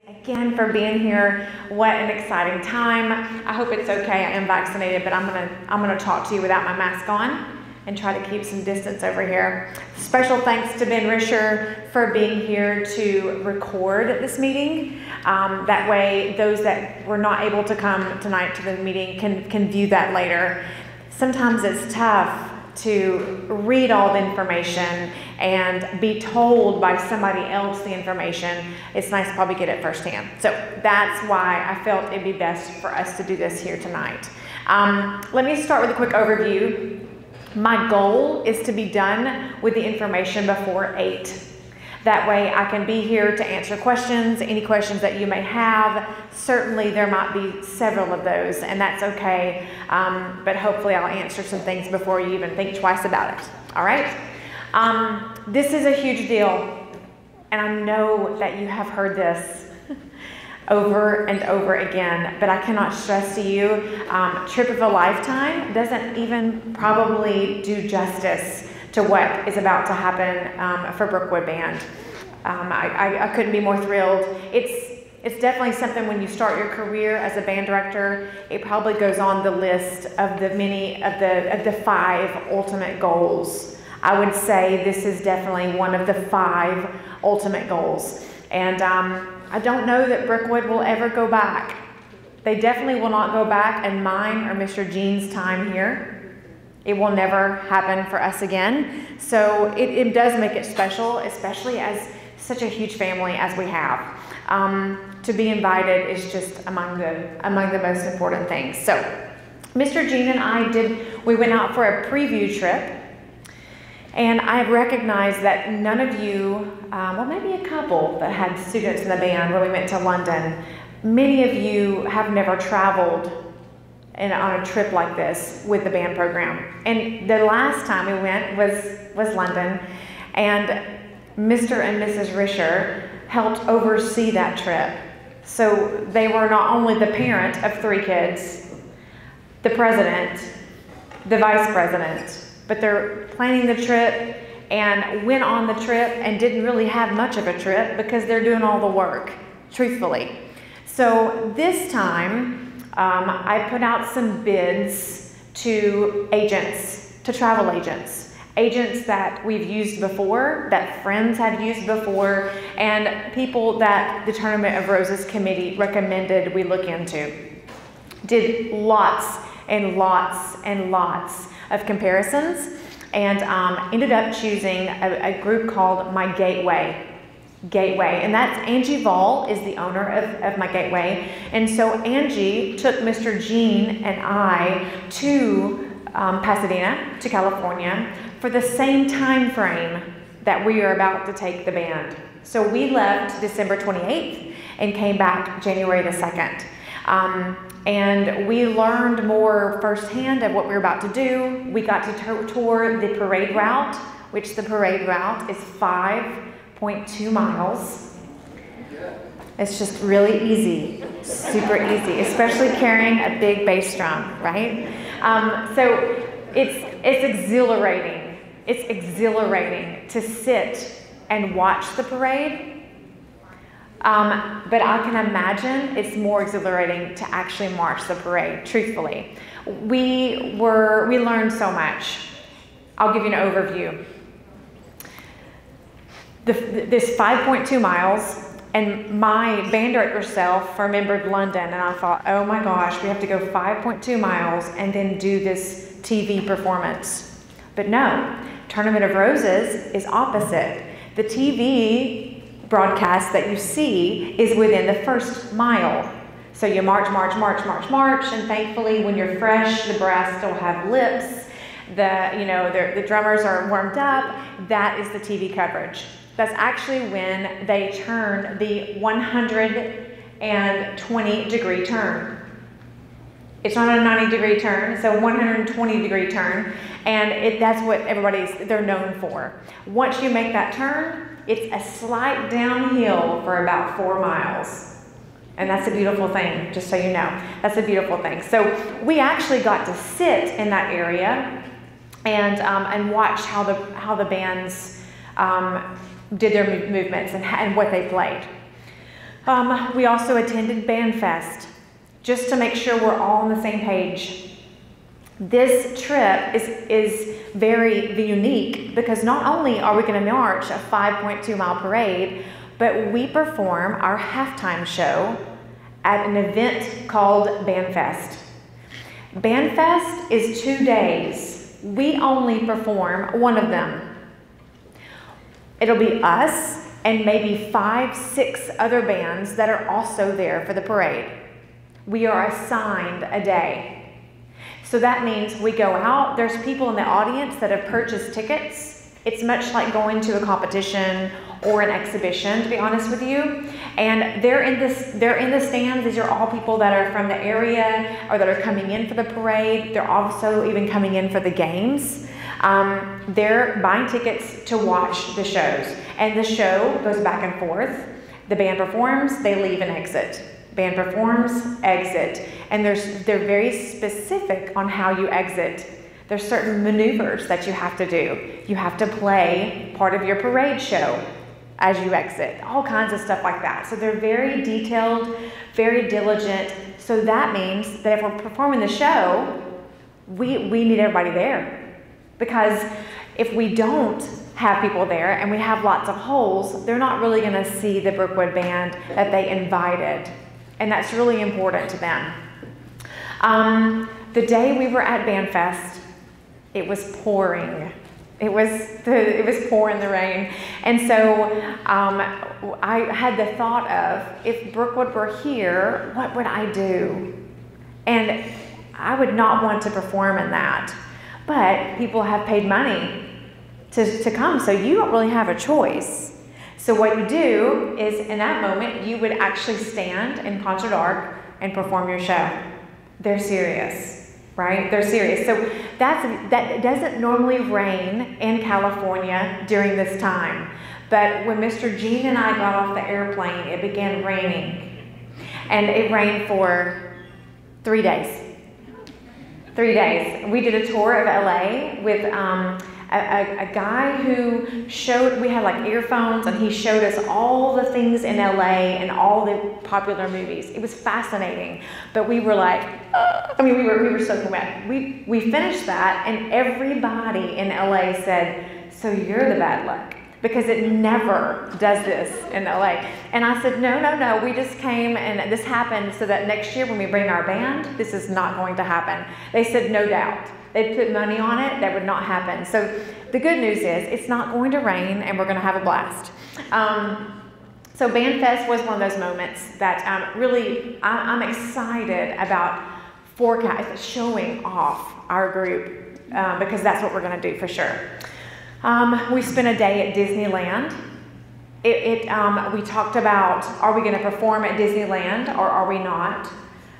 Again for being here. What an exciting time. I hope it's okay. I am vaccinated, but I'm gonna talk to you without my mask on and try to keep some distance over here. Special thanks to Ben Risher for being here to record this meeting. That way those that were not able to come tonight to the meeting can view that later. Sometimes it's tough to read all the information and be told by somebody else the information. It's nice to probably get it firsthand. So that's why I felt it'd be best for us to do this here tonight. Let me start with a quick overview. My goal is to be done with the information before 8. That way I can be here to answer questions, any questions that you may have. Certainly there might be several of those, and that's okay. But hopefully I'll answer some things before you even think twice about it. All right? This is a huge deal, and I know that you have heard this over and over again, but I cannot stress to you, trip of a lifetime doesn't even probably do justice to what is about to happen for Brookwood Band. I couldn't be more thrilled. It's definitely something when you start your career as a band director, it probably goes on the list of the 5 ultimate goals. I would say this is definitely one of the 5 ultimate goals. And I don't know that Brookwood will ever go back. They definitely will not go back in mine or Mr. Jean's time here. It will never happen for us again. So it does make it special, especially as such a huge family as we have. To be invited is just among the most important things. So Mr. Jean and I we went out for a preview trip, and I recognized that none of you, well, maybe a couple that had students in the band when we went to London, many of you have never traveled on a trip like this with the band program. And the last time we went was London, and Mr. and Mrs. Risher helped oversee that trip. So they were not only the parent of 3 kids, the president, the vice president, but they're planning the trip and went on the trip and didn't really have much of a trip because they're doing all the work, truthfully. So this time, I put out some bids to agents, to travel agents that we've used before, that friends have used before, and people that the Tournament of Roses Committee recommended we look into. Did lots and lots and lots of comparisons, and ended up choosing a group called My Gateway. And that's Angie Vall is the owner of My Gateway. And so Angie took Mr. Jean and I to Pasadena, to California, for the same time frame that we are about to take the band. So we left December 28th and came back January the 2nd. And we learned more firsthand of what we were about to do. We got to tour the parade route, which the parade route is 5.2 miles. It's just really easy, super easy, especially carrying a big bass drum, right? So it's exhilarating. It's exhilarating to sit and watch the parade. But I can imagine it's more exhilarating to actually march the parade, truthfully. We learned so much. I'll give you an overview. This 5.2 miles, and my band director self remembered London, and I thought, oh my gosh, we have to go 5.2 miles and then do this TV performance. But no, Tournament of Roses is opposite. The TV broadcast that you see is within the first mile. So you march, and thankfully when you're fresh, the brass still have lips, the drummers are warmed up. That is the TV coverage. That's actually when they turn the 120-degree turn. It's not a 90-degree turn, it's a 120-degree turn, and that's what they're known for. Once you make that turn, it's a slight downhill for about 4 miles. And that's a beautiful thing, just so you know. That's a beautiful thing. So we actually got to sit in that area and watch how the bands did their movements and what they played. We also attended Band Fest, just to make sure we're all on the same page. This trip is very unique because not only are we going to march a 5.2 mile parade, but we perform our halftime show at an event called Band Fest. Band Fest is 2 days. We only perform one of them. It'll be us and maybe 5, 6 other bands that are also there for the parade. We are assigned a day. So that means we go out, there's people in the audience that have purchased tickets. It's much like going to a competition or an exhibition, to be honest with you. And they're in the stands. These are all people that are from the area or that are coming in for the parade. They're also even coming in for the games. They're buying tickets to watch the shows. And the show goes back and forth. The band performs, they leave and exit. Band performs, exit. And they're very specific on how you exit. There's certain maneuvers that you have to do. You have to play part of your parade show as you exit, all kinds of stuff like that. So they're very detailed, very diligent. So that means that if we're performing the show, we need everybody there. Because if we don't have people there and we have lots of holes, they're not really gonna see the Brookwood band that they invited. And that's really important to them. The day we were at Band Fest, it was pouring. It was pouring the rain. And so I had the thought of, if Brookwood were here, what would I do? And I would not want to perform in that. But people have paid money to come, so you don't really have a choice. So what you do is, in that moment, you would actually stand in Concert Arc and perform your show. They're serious, right? They're serious. So that doesn't normally rain in California during this time. But when Mr. Gene and I got off the airplane, it began raining. And it rained for 3 days. 3 days. We did a tour of LA with a guy who we had like earphones, and he showed us all the things in LA and all the popular movies. It was fascinating, but we were like, we were soaking wet. We finished that, and everybody in LA said, so you're the bad luck, because it never does this in LA. And I said, no, we just came and this happened so that next year when we bring our band, this is not going to happen. They said, no doubt. They'd put money on it, that would not happen. So the good news is it's not going to rain and we're going to have a blast. So Band Fest was one of those moments that really I'm excited about showing off our group because that's what we're going to do for sure. We spent a day at Disneyland. We talked about, are we going to perform at Disneyland or are we not?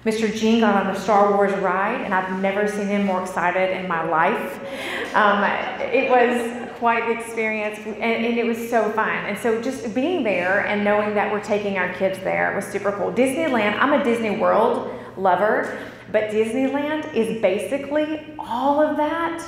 Mr. Gene got on the Star Wars ride, and I've never seen him more excited in my life. It was quite the experience, and it was so fun. And so just being there and knowing that we're taking our kids there was super cool. Disneyland, I'm a Disney World lover, but Disneyland is basically all of that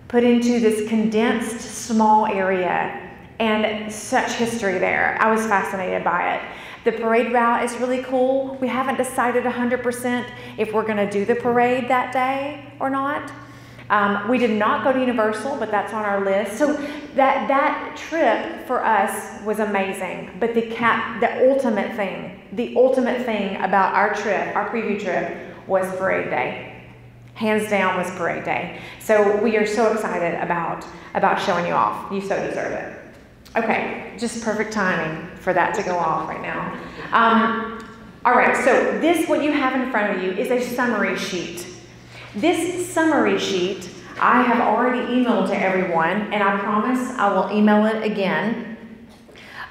put into this condensed small area, and such history there. I was fascinated by it. The parade route is really cool. We haven't decided 100% if we're going to do the parade that day or not. We did not go to Universal, but that's on our list. So that trip for us was amazing. But the ultimate thing about our trip, our preview trip, was parade day. Hands down was parade day. So we are so excited about showing you off. You so deserve it. Okay, just perfect timing for that to go off right now. All right, so what you have in front of you is a summary sheet. This summary sheet I have already emailed to everyone, and I promise I will email it again.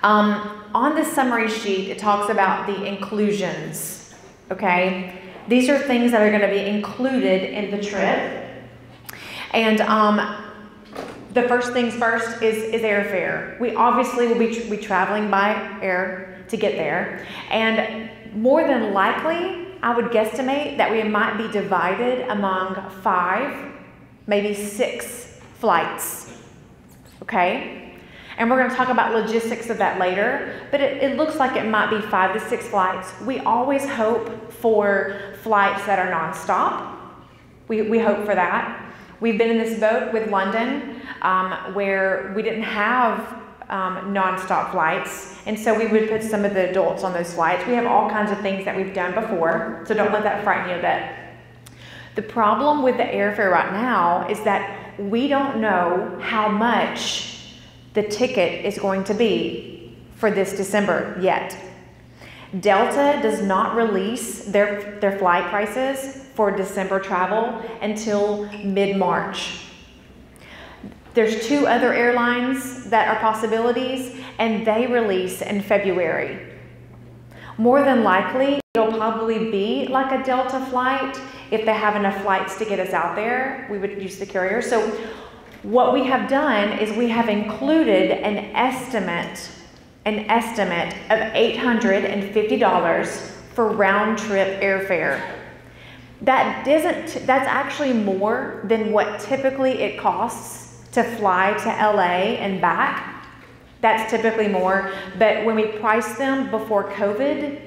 On this summary sheet, it talks about the inclusions, okay? These are things that are going to be included in the trip. And the first things first is airfare. We obviously will be traveling by air to get there. And more than likely, I would guesstimate that we might be divided among 5, maybe 6 flights, okay? And we're going to talk about logistics of that later, but it looks like it might be 5 to 6 flights. We always hope for flights that are nonstop. We hope for that. We've been in this boat with London where we didn't have nonstop flights, and so we would put some of the adults on those flights. We have all kinds of things that we've done before, so don't let that frighten you a bit. The problem with the airfare right now is that we don't know how much the ticket is going to be for this December yet. Delta does not release their flight prices for December travel until mid-March. There's 2 other airlines that are possibilities, and they release in February. More than likely, it'll probably be like a Delta flight. If they have enough flights to get us out there, we would use the carrier. So what we have done is we have included an estimate of $850 for round-trip airfare. That's actually more than what typically it costs to fly to LA and back. That's typically more, but when we priced them before COVID,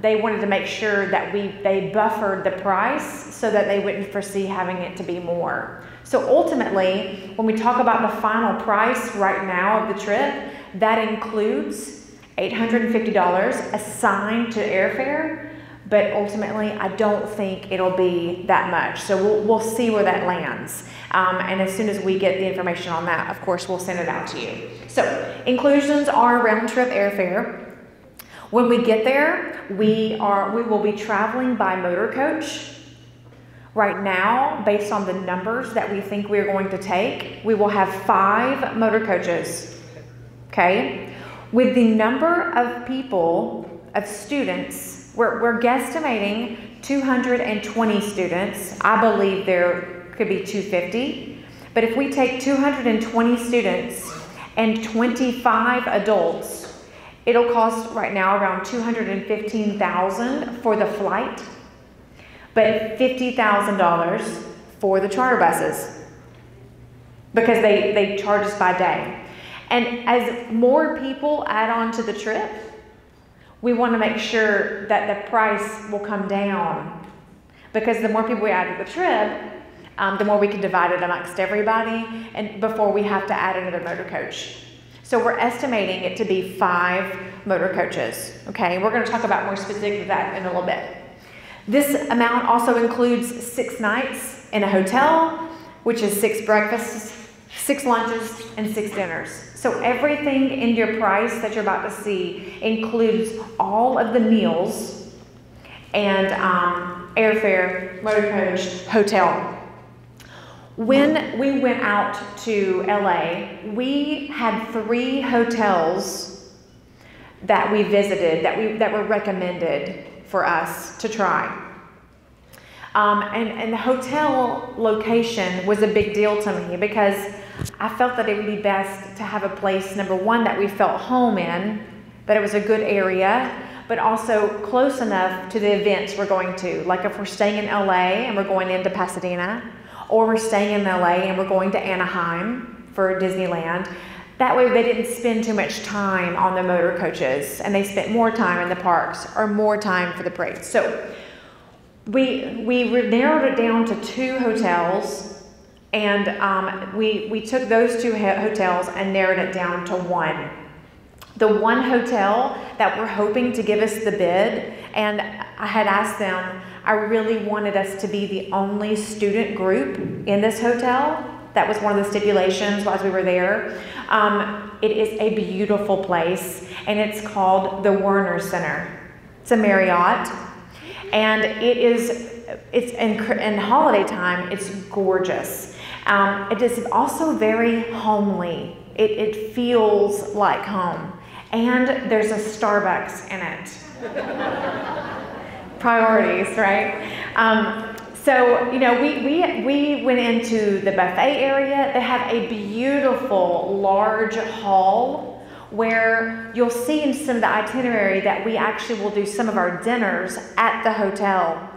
they wanted to make sure that they buffered the price so that they wouldn't foresee having it to be more. So ultimately, when we talk about the final price right now of the trip, that includes $850 assigned to airfare, but ultimately I don't think it'll be that much. So we'll see where that lands. And as soon as we get the information on that, of course, we'll send it out to you. So inclusions are round-trip airfare. When we get there, we will be traveling by motor coach. Right now, based on the numbers that we think we're going to take, we will have 5 motor coaches, okay? With the number of people, of students, we're guesstimating 220 students. I believe there could be 250. But if we take 220 students and 25 adults, it'll cost right now around $215,000 for the flight, but $50,000 for the charter buses because they charge us by day. And as more people add on to the trip, we want to make sure that the price will come down, because the more people we add to the trip, the more we can divide it amongst everybody, and before we have to add another motor coach. So we're estimating it to be 5 motor coaches, okay? We're going to talk about more specific of that in a little bit. This amount also includes 6 nights in a hotel, which is 6 breakfasts, 6 lunches, and 6 dinners. So everything in your price that you're about to see includes all of the meals and airfare, motor coach, hotel. When we went out to LA, we had 3 hotels that we visited that were recommended for us to try. And the hotel location was a big deal to me because I felt that it would be best to have a place, number one, that we felt home in, that it was a good area, but also close enough to the events we're going to. Like if we're staying in LA and we're going into Pasadena, or we're staying in LA and we're going to Anaheim for Disneyland, that way they didn't spend too much time on the motor coaches and they spent more time in the parks or more time for the parades. So we narrowed it down to 2 hotels, and we took those 2 hotels and narrowed it down to 1. The one hotel that we're hoping to give us the bid, and I had asked them, I really wanted us to be the only student group in this hotel. That was one of the stipulations as we were there. It is a beautiful place, and it's called the Werner Center. It's a Marriott, and it's in holiday time, it's gorgeous. It is also very homely. It feels like home. And there's a Starbucks in it. Priorities, right? So, you know, we went into the buffet area. They have a beautiful large hall where you'll see in some of the itinerary that we actually will do some of our dinners at the hotel.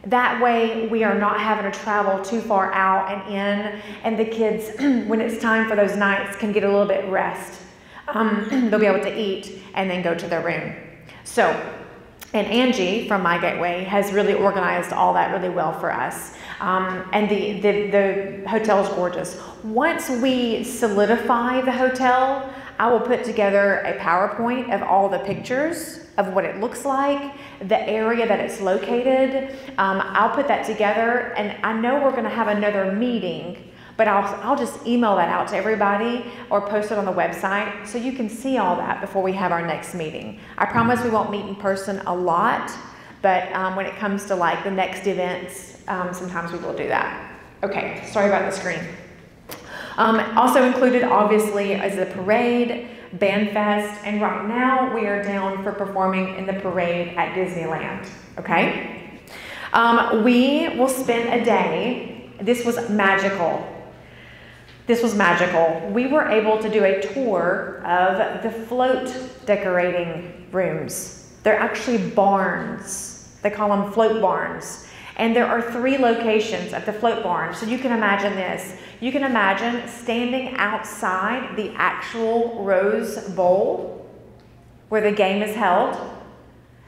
That way we are not having to travel too far out and in, and the kids, when it's time for those nights, can get a little bit rest. They'll be able to eat and then go to their room. So, and Angie from My Gateway has really organized all that really well for us. And the hotel is gorgeous. Once we solidify the hotel, I will put together a PowerPoint of all the pictures of what it looks like, the area that it's located. I'll put that together, and I know we're gonna have another meeting, but I'll just email that out to everybody or post it on the website so you can see all that before we have our next meeting. I promise we won't meet in person a lot, but when it comes to like the next events, sometimes we will do that. Okay, sorry about the screen. Also included, obviously, is the parade, Band Fest, and right now we are down for performing in the parade at Disneyland, okay? We will spend a day. This was magical. This was magical. We were able to do a tour of the float decorating rooms. They're actually barns. They call them float barns. And there are 3 locations at the float barn. So you can imagine this. You can imagine standing outside the actual Rose Bowl where the game is held.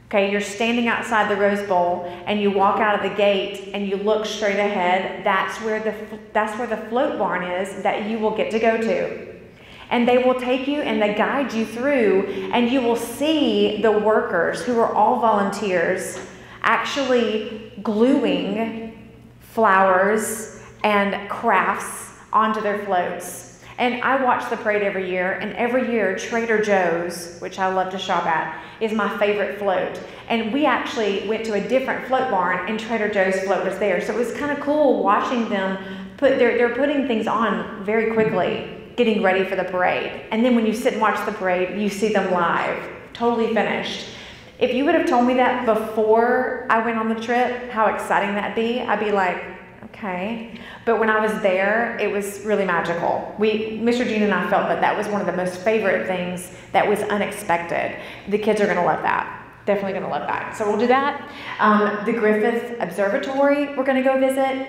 Okay, you're standing outside the Rose Bowl and you walk out of the gate and you look straight ahead. That's where the float barn is that you will get to go to. And they will take you and they guide you through, and you will see the workers, who are all volunteers, actually gluing flowers and crafts onto their floats. And I watch the parade every year, and every year Trader Joe's, which I love to shop at, is my favorite float. And we actually went to a different float barn and Trader Joe's float was there. So it was kind of cool watching them they're putting things on very quickly, getting ready for the parade. And then when you sit and watch the parade, you see them live, totally finished. If you would have told me that before I went on the trip, how exciting that'd be, I'd be like, okay. But when I was there, it was really magical. Mr. Gene and I felt that was one of the most favorite things that was unexpected. The kids are gonna love that. Definitely gonna love that. So we'll do that. The Griffith Observatory, we're gonna go visit.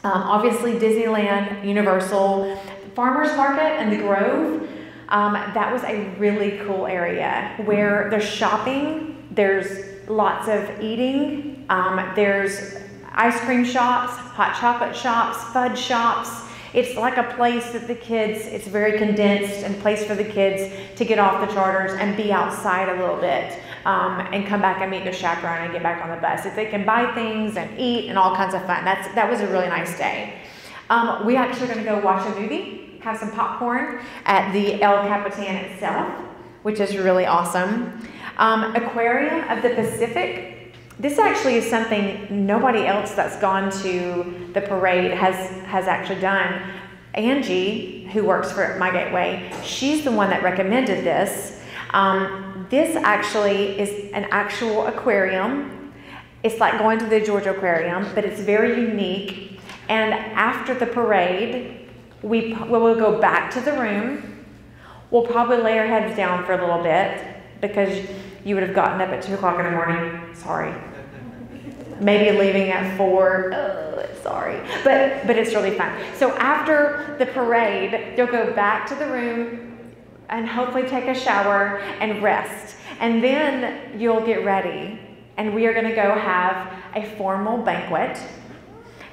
Obviously Disneyland, Universal, Farmers Market and the Grove. That was a really cool area where there's shopping, there's lots of eating, there's ice cream shops, hot chocolate shops, fudge shops. It's like a place that the kids, it's very condensed and place for the kids to get off the charters and be outside a little bit and come back and meet their chaperone and get back on the bus. If they can buy things and eat and all kinds of fun. That was a really nice day. We actually are going to go watch a movie, have some popcorn at the El Capitan itself, which is really awesome. Aquarium of the Pacific. This actually is something nobody else that's gone to the parade has actually done. Angie, who works for My Gateway, she's the one that recommended this. This actually is an actual aquarium. It's like going to the Georgia Aquarium, but it's very unique. And after the parade, we will go back to the room. We'll probably lay our heads down for a little bit because you would have gotten up at 2 o'clock in the morning. Sorry. Maybe leaving at 4. Sorry. But it's really fun. So after the parade, you'll go back to the room and hopefully take a shower and rest. And then you'll get ready. And we are going to go have a formal banquet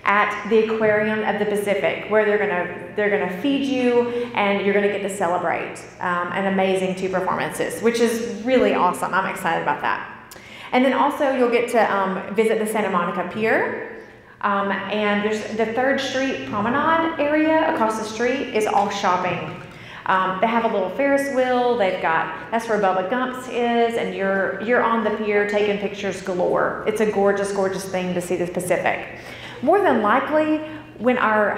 at the Aquarium of the Pacific, where they're gonna feed you and you're gonna get to celebrate an amazing 2 performances, which is really awesome. I'm excited about that. And then also you'll get to visit the Santa Monica Pier, and there's the 3rd Street Promenade area across the street is all shopping. They have a little Ferris wheel. That's where Bubba Gump's is, and you're on the pier taking pictures galore. It's a gorgeous, gorgeous thing to see the Pacific. More than likely, when our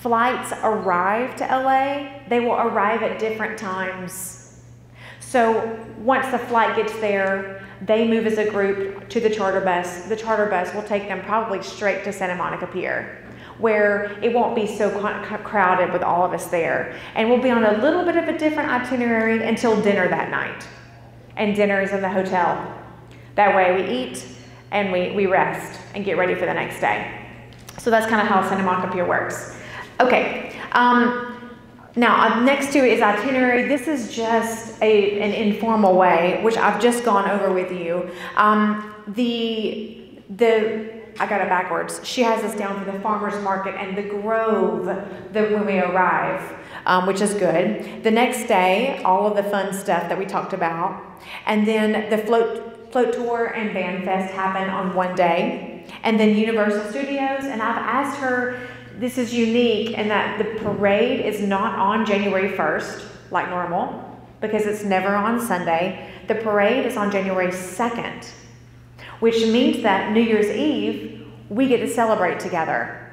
flights arrive to LA, they will arrive at different times. So once the flight gets there, they move as a group to the charter bus. The charter bus will take them probably straight to Santa Monica Pier, where it won't be so crowded with all of us there. And we'll be on a little bit of a different itinerary until dinner that night. And dinner is in the hotel. That way we eat, and we rest and get ready for the next day. So that's kind of how Santa Monica Pier works. Okay, now next to it is Itinerary. This is just an informal way, which I've just gone over with you. I got it backwards. She has us down for the farmer's market and the grove when we arrive, which is good. The next day, all of the fun stuff that we talked about. And then the float tour and band fest happen on one day. And then Universal Studios. And I've asked her, this is unique in that the parade is not on January 1st, like normal, because it's never on Sunday. The parade is on January 2nd. Which means that New Year's Eve, we get to celebrate together.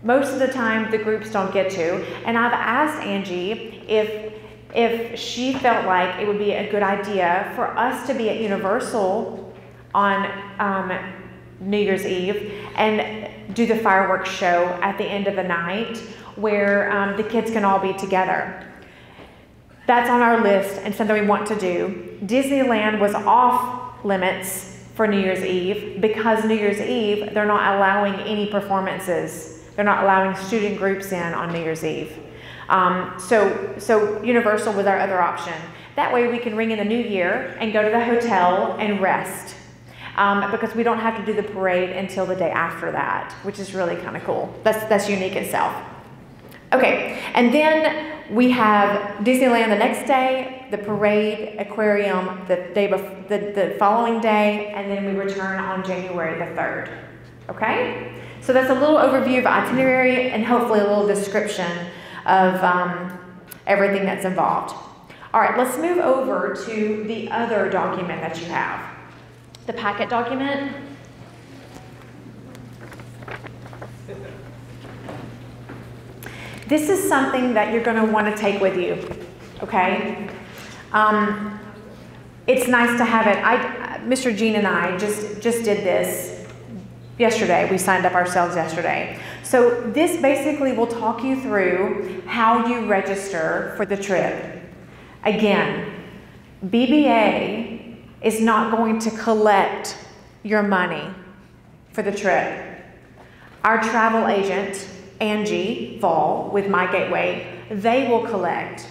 Most of the time, the groups don't get to. And I've asked Angie if she felt like it would be a good idea for us to be at Universal on New Year's Eve and do the fireworks show at the end of the night where the kids can all be together. That's on our list and something we want to do. Disneyland was off limits for New Year's Eve because New Year's Eve, they're not allowing any performances. They're not allowing student groups in on New Year's Eve. So Universal was our other option. That way we can ring in the new year and go to the hotel and rest because we don't have to do the parade until the day after that, which is really kind of cool. That's unique itself. Okay, and then we have Disneyland the next day, the parade, Aquarium the following day, and then we return on January the 3rd. Okay? So that's a little overview of Itinerary and hopefully a little description of everything that's involved. All right, let's move over to the other document that you have. The packet document. This is something that you're going to want to take with you, okay? It's nice to have it. Mr. Gene and I just did this yesterday. We signed up ourselves yesterday. So this basically will talk you through how you register for the trip. Again, BBA is not going to collect your money for the trip. Our travel agent, Angie Fall with My Gateway, they will collect.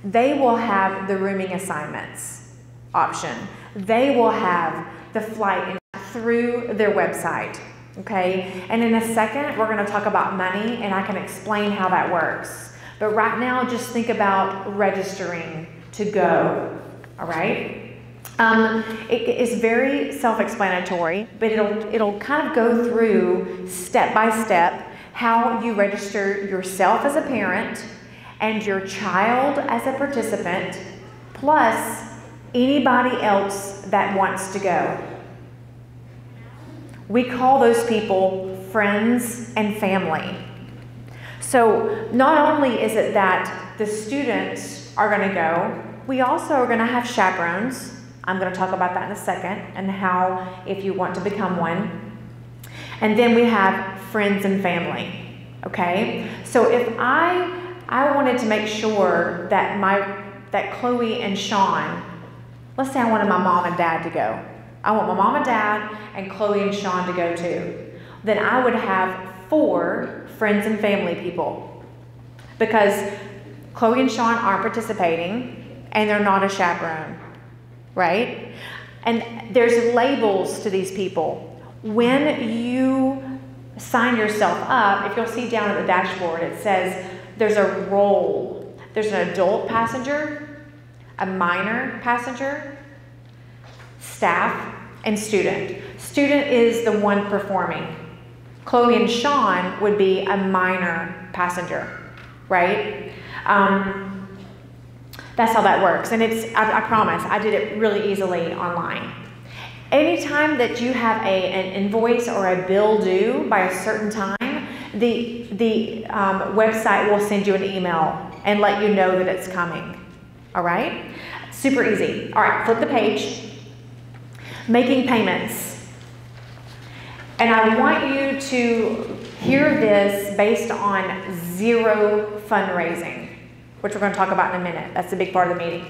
They will have the rooming assignments option. They will have the flight through their website, okay? And in a second, we're gonna talk about money and I can explain how that works. But right now, just think about registering to go, all right? It is very self-explanatory, but it'll kind of go through step by step how you register yourself as a parent and your child as a participant, plus anybody else that wants to go. We call those people friends and family. So not only is it that the students are going to go, we also are going to have chaperones. I'm going to talk about that in a second and how if you want to become one. And then we have friends and family, okay? So if I wanted to make sure that Chloe and Sean, let's say I wanted my mom and dad to go. I want my mom and dad and Chloe and Sean to go too. Then I would have 4 friends and family people because Chloe and Sean aren't participating and they're not a chaperone, right? And there's labels to these people. When you sign yourself up, if you'll see down at the dashboard, it says there's a role. There's an adult passenger, a minor passenger, staff, and student. Student is the one performing. Chloe and Sean would be a minor passenger, right? That's how that works. And I promise, I did it really easily online. Anytime that you have an invoice or a bill due by a certain time, the website will send you an email and let you know that it's coming. All right? Super easy. All right, flip the page. Making payments. And I want you to hear this based on 0 fundraising, which we're going to talk about in a minute. That's a big part of the meeting.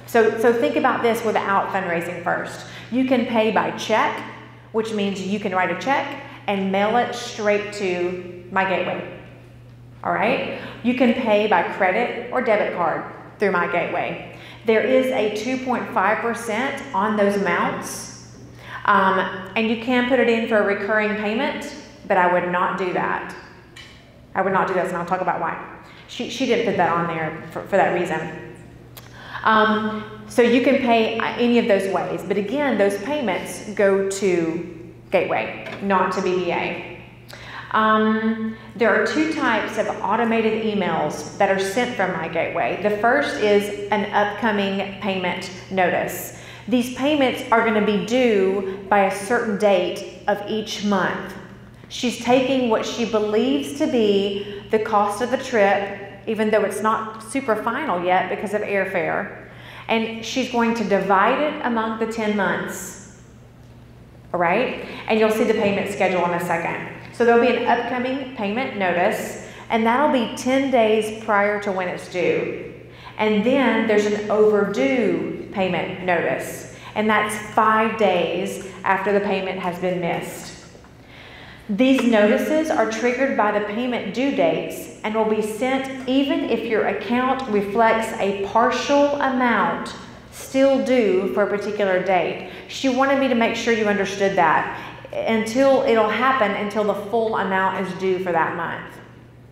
So think about this without fundraising first. You can pay by check, which means you can write a check and mail it straight to my gateway. All right? You can pay by credit or debit card through my gateway. There is a 2.5% on those amounts, and you can put it in for a recurring payment, but I would not do that. I would not do this, and I'll talk about why. She didn't put that on there for that reason. So you can pay any of those ways, but again, those payments go to Gateway, not to BBA. There are two types of automated emails that are sent from my gateway. The first is an upcoming payment notice. These payments are going to be due by a certain date of each month. She's taking what she believes to be the cost of the trip, even though it's not super final yet because of airfare, and she's going to divide it among the 10 months. All right? And you'll see the payment schedule in a second. So there'll be an upcoming payment notice, and that'll be 10 days prior to when it's due. And then there's an overdue payment notice, and that's 5 days after the payment has been missed. These notices are triggered by the payment due dates and will be sent even if your account reflects a partial amount still due for a particular date. She wanted me to make sure you understood that. It'll happen until the full amount is due for that month.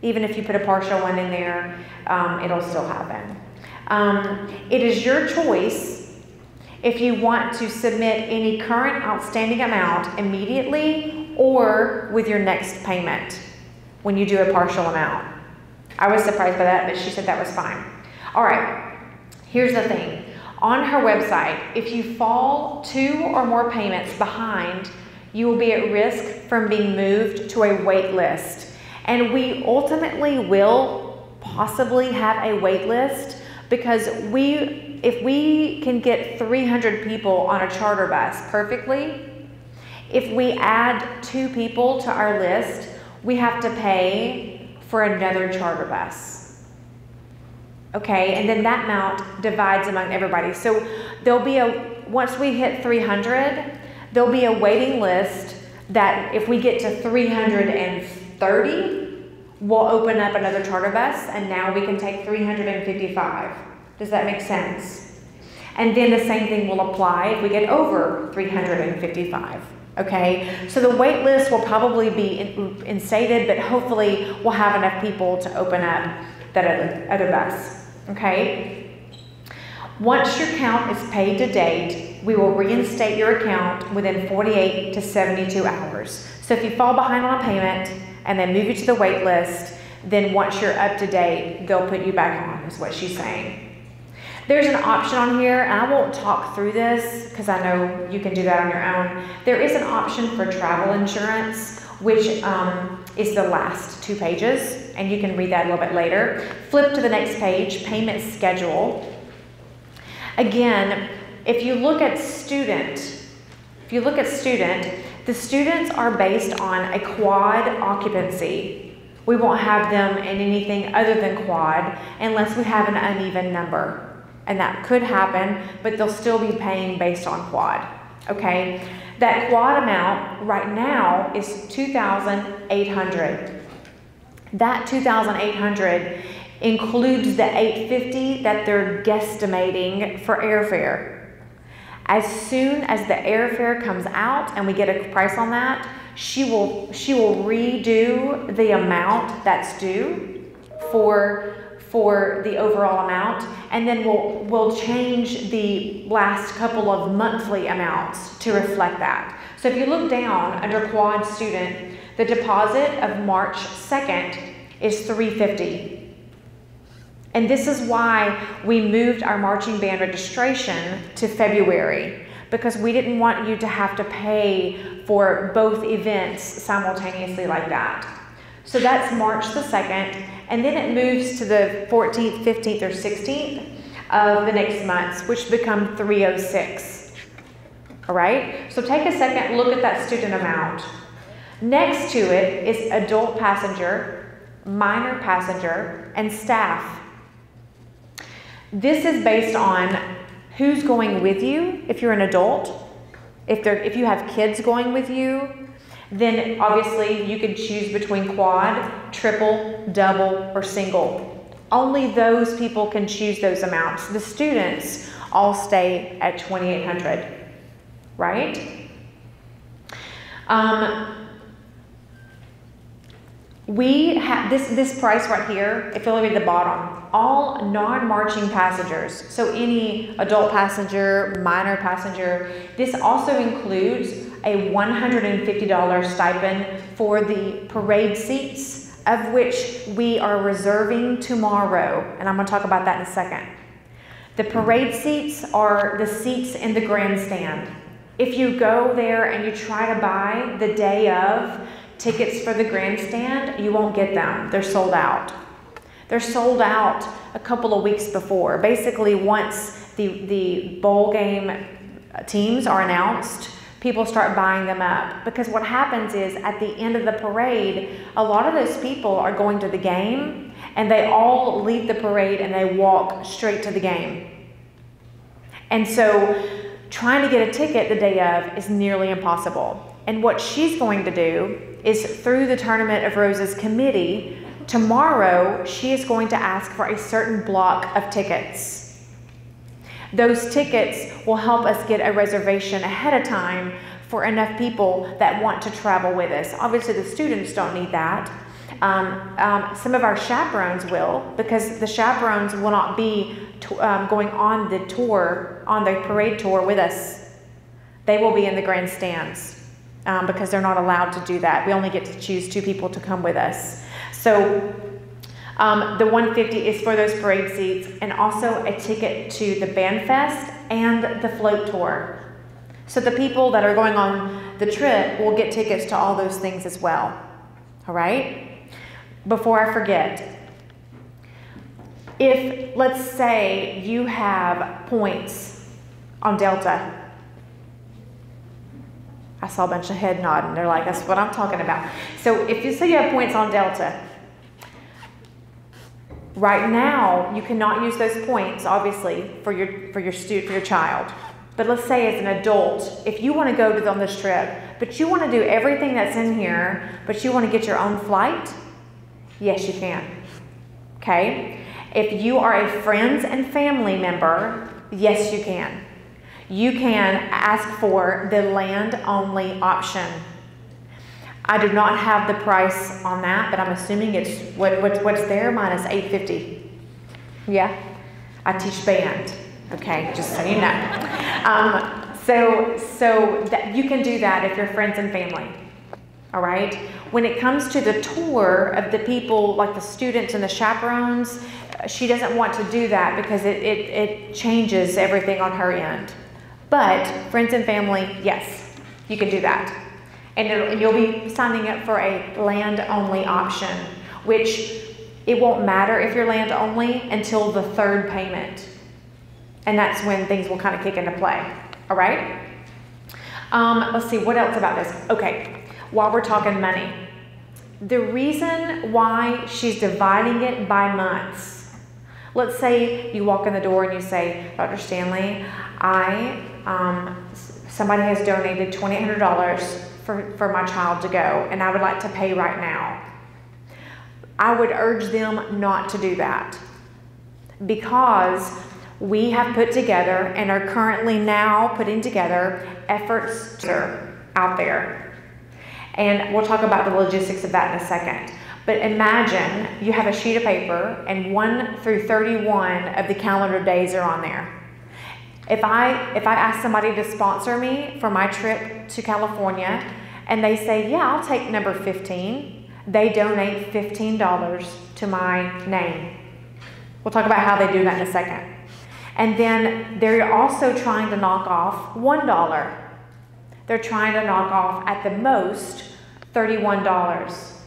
Even if you put a partial one in there, it'll still happen. It is your choice if you want to submit any current outstanding amount immediately or with your next payment when you do a partial amount. I was surprised by that, but she said that was fine. All right, here's the thing. On her website, if you fall 2 or more payments behind, you will be at risk from being moved to a wait list. And we ultimately will possibly have a wait list because if we can get 300 people on a charter bus perfectly, if we add 2 people to our list, we have to pay for another charter bus. Okay, and then that amount divides among everybody. So there'll be once we hit 300, there'll be a waiting list that if we get to 330, we'll open up another charter bus, and now we can take 355. Does that make sense? And then the same thing will apply if we get over 355. Okay, so the wait list will probably be instated, but hopefully we'll have enough people to open up that other bus. Okay. Once your count is paid to date, we will reinstate your account within 48 to 72 hours. So if you fall behind on a payment and they move you to the wait list, then once you're up to date, they'll put you back on, is what she's saying. There's an option on here, and I won't talk through this because I know you can do that on your own. There is an option for travel insurance, which is the last 2 pages, and you can read that a little bit later. Flip to the next page, payment schedule. Again, if you look at student, the students are based on a quad occupancy. We won't have them in anything other than quad unless we have an uneven number. And that could happen, but they'll still be paying based on quad, okay? That quad amount right now is $2,800. That $2,800 includes the $850 that they're guesstimating for airfare. As soon as the airfare comes out and we get a price on that, she will redo the amount that's due for the overall amount, and then we'll change the last couple of monthly amounts to reflect that. So if you look down under quad student, the deposit of March 2nd is $350. And this is why we moved our marching band registration to February, because we didn't want you to have to pay for both events simultaneously like that. So that's March the 2nd, and then it moves to the 14th, 15th, or 16th of the next months, which become 306. All right, so take a second, look at that student amount. Next to it is adult passenger, minor passenger, and staff. This is based on who's going with you if you're an adult, If you have kids going with you, then obviously you can choose between quad, triple, double, or single. Only those people can choose those amounts. The students all stay at $2,800, right? We have this price right here, if you look at the bottom, all non-marching passengers, so any adult passenger, minor passenger, this also includes a $150 stipend for the parade seats, of which we are reserving tomorrow, and I'm going to talk about that in a second. The parade seats are the seats in the grandstand. If you go there and you try to buy the day of tickets for the grandstand, you won't get them. They're sold out. They're sold out a couple of weeks before. Basically, once the bowl game teams are announced, people start buying them up. Because what happens is, at the end of the parade, a lot of those people are going to the game, and they all leave the parade and they walk straight to the game. And so trying to get a ticket the day of is nearly impossible. And what she's going to do is, through the Tournament of Roses committee, tomorrow she is going to ask for a certain block of tickets. Those tickets will help us get a reservation ahead of time for enough people that want to travel with us. Obviously, the students don't need that. Some of our chaperones will, because the chaperones will not be going on the tour, on the parade tour with us. They will be in the grandstands. Because they're not allowed to do that. We only get to choose 2 people to come with us. So the $150 is for those parade seats, and also a ticket to the Band Fest and the float tour. So the people that are going on the trip will get tickets to all those things as well. All right? Before I forget, if, let's say, you have points on Delta. I saw a bunch of head nodding. They're like, that's what I'm talking about. So if you say you have points on Delta, right now you cannot use those points, obviously, for your child. But let's say as an adult, if you want to go on this trip, but you want to do everything that's in here, but you want to get your own flight, yes, you can. Okay? If you are a friends and family member, yes, you can. You can ask for the land-only option. I do not have the price on that, but I'm assuming it's what's there minus $850. Yeah, I teach band. Okay, just so you know. So that you can do that if you're friends and family. All right. When it comes to the tour of the people, like the students and the chaperones, she doesn't want to do that because it changes everything on her end. But friends and family, yes, you can do that. And you'll be signing up for a land-only option, which it won't matter if you're land-only until the 3rd payment. And that's when things will kind of kick into play. All right? Let's see, what else about this? Okay, while we're talking money, the reason why she's dividing it by months, let's say you walk in the door and you say, Dr. Stanley, somebody has donated $2,800 for my child to go, and I would like to pay right now. I would urge them not to do that, because we have put together and are currently now putting together efforts out there. And we'll talk about the logistics of that in a second. But imagine you have a sheet of paper and 1 through 31 of the calendar days are on there. If I ask somebody to sponsor me for my trip to California and they say, yeah, I'll take number 15, they donate $15 to my name. We'll talk about how they do that in a second. And then they're also trying to knock off $1. They're trying to knock off, at the most, $31.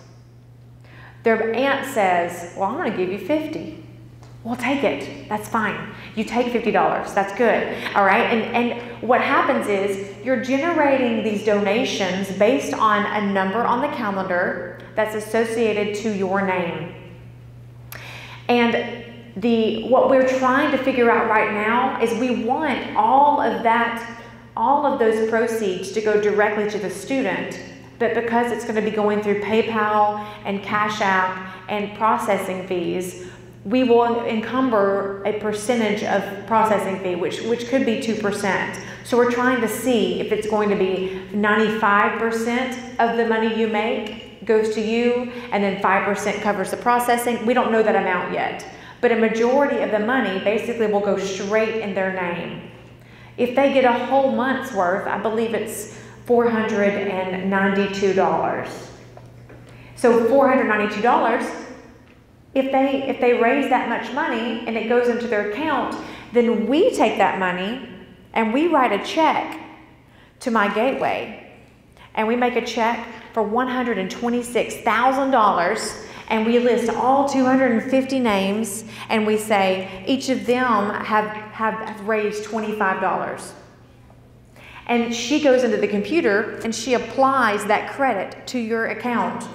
Their aunt says, well, I'm going to give you $50. Well, take it. That's fine. You take $50. That's good. All right? And what happens is you're generating these donations based on a number on the calendar that's associated to your name. And what we're trying to figure out right now is we want all of that all of those proceeds to go directly to the student, but because it's going to be going through PayPal and Cash App and processing fees, we will encumber a percentage of processing fee, which could be 2%. So we're trying to see if it's going to be 95% of the money you make goes to you, and then 5% covers the processing. We don't know that amount yet, but a majority of the money basically will go straight in their name. If they get a whole month's worth, I believe it's $492. So $492, if they raise that much money and it goes into their account, then we take that money and we write a check to my gateway, and we make a check for $126,000, and we list all 250 names, and we say each of them have raised $25. And she goes into the computer and she applies that credit to your account.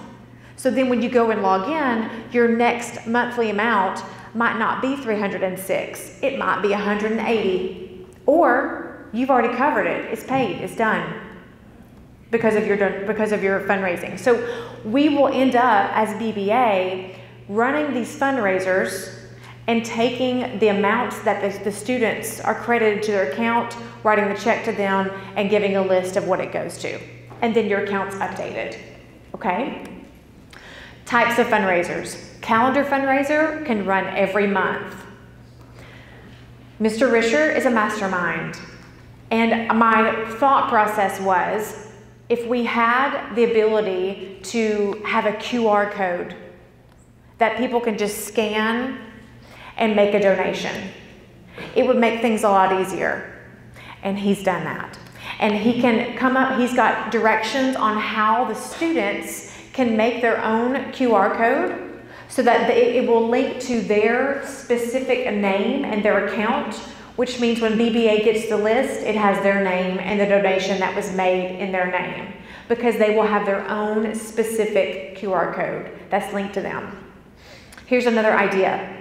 So then when you go and log in, your next monthly amount might not be $306, it might be $180, or you've already covered it, it's paid, it's done because of your fundraising. So we will end up as BBA running these fundraisers and taking the amounts that the students are credited to their account, writing the check to them, and giving a list of what it goes to. And then your account's updated, okay? Types of fundraisers. Calendar fundraiser can run every month. Mr. Risher is a mastermind. And my thought process was, if we had the ability to have a QR code that people can just scan and make a donation, it would make things a lot easier. And he's done that. And he can come up, he's got directions on how the students can make their own QR code so that it will link to their specific name and their account, which means when BBA gets the list, it has their name and the donation that was made in their name, because they will have their own specific QR code that's linked to them. Here's another idea.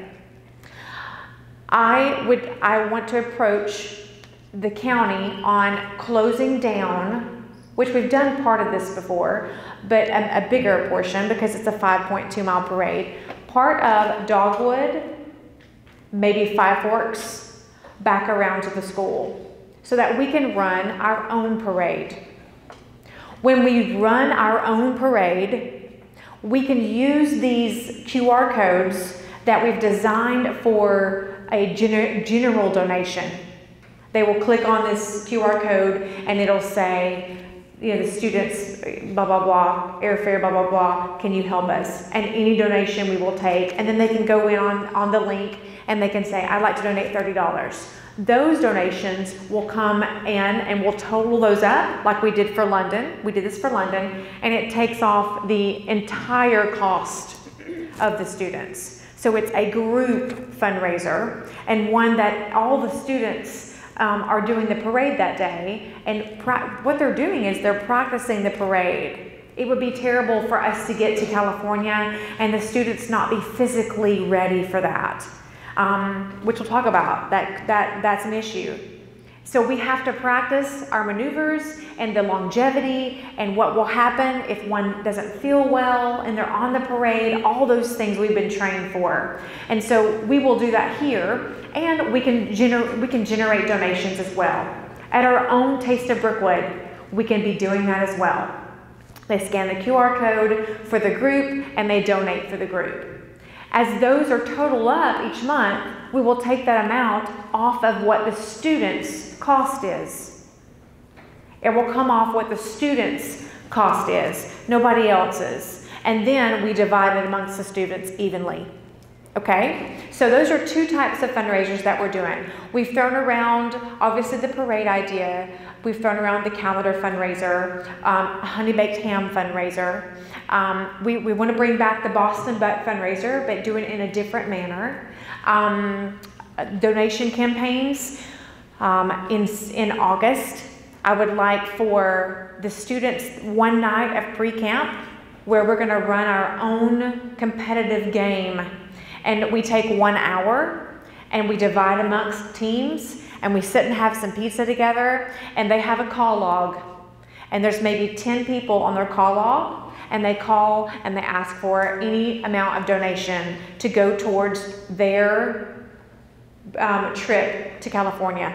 I want to approach the county on closing down, which we've done part of this before, but a bigger portion because it's a 5.2 mile parade. Part of Dogwood, maybe Five Forks, back around to the school so that we can run our own parade. When we run our own parade, we can use these QR codes that we've designed for a general donation. They will click on this QR code and it'll say, you know, the students, blah, blah, blah, airfare, blah, blah, blah, can you help us? And any donation we will take. And then they can go in on the link and they can say, I'd like to donate $30. Those donations will come in and we'll total those up like we did for London. We did this for London, and it takes off the entire cost of the students. So it's a group fundraiser, and one that all the students are doing the parade that day, and what they're doing is they're practicing the parade. It would be terrible for us to get to California and the students not be physically ready for that, which we'll talk about. That's an issue. So we have to practice our maneuvers and the longevity and what will happen if one doesn't feel well and they're on the parade, all those things we've been trained for. And so we will do that here, and we can generate donations as well. At our own Taste of Brookwood, we can be doing that as well. They scan the QR code for the group and they donate for the group. As those are totaled up each month, we will take that amount off of what the student's cost is. It will come off what the student's cost is, nobody else's. And then we divide it amongst the students evenly. Okay? So those are two types of fundraisers that we're doing. We've thrown around, obviously, the parade idea. We've thrown around the calendar fundraiser, a honey baked ham fundraiser. We want to bring back the Boston Butt fundraiser, but do it in a different manner. Donation campaigns in August. I would like for the students one night of pre-camp where we're going to run our own competitive game. And we take 1 hour and we divide amongst teams, and we sit and have some pizza together, and they have a call log, and there's maybe 10 people on their call log, and they call and they ask for any amount of donation to go towards their trip to California.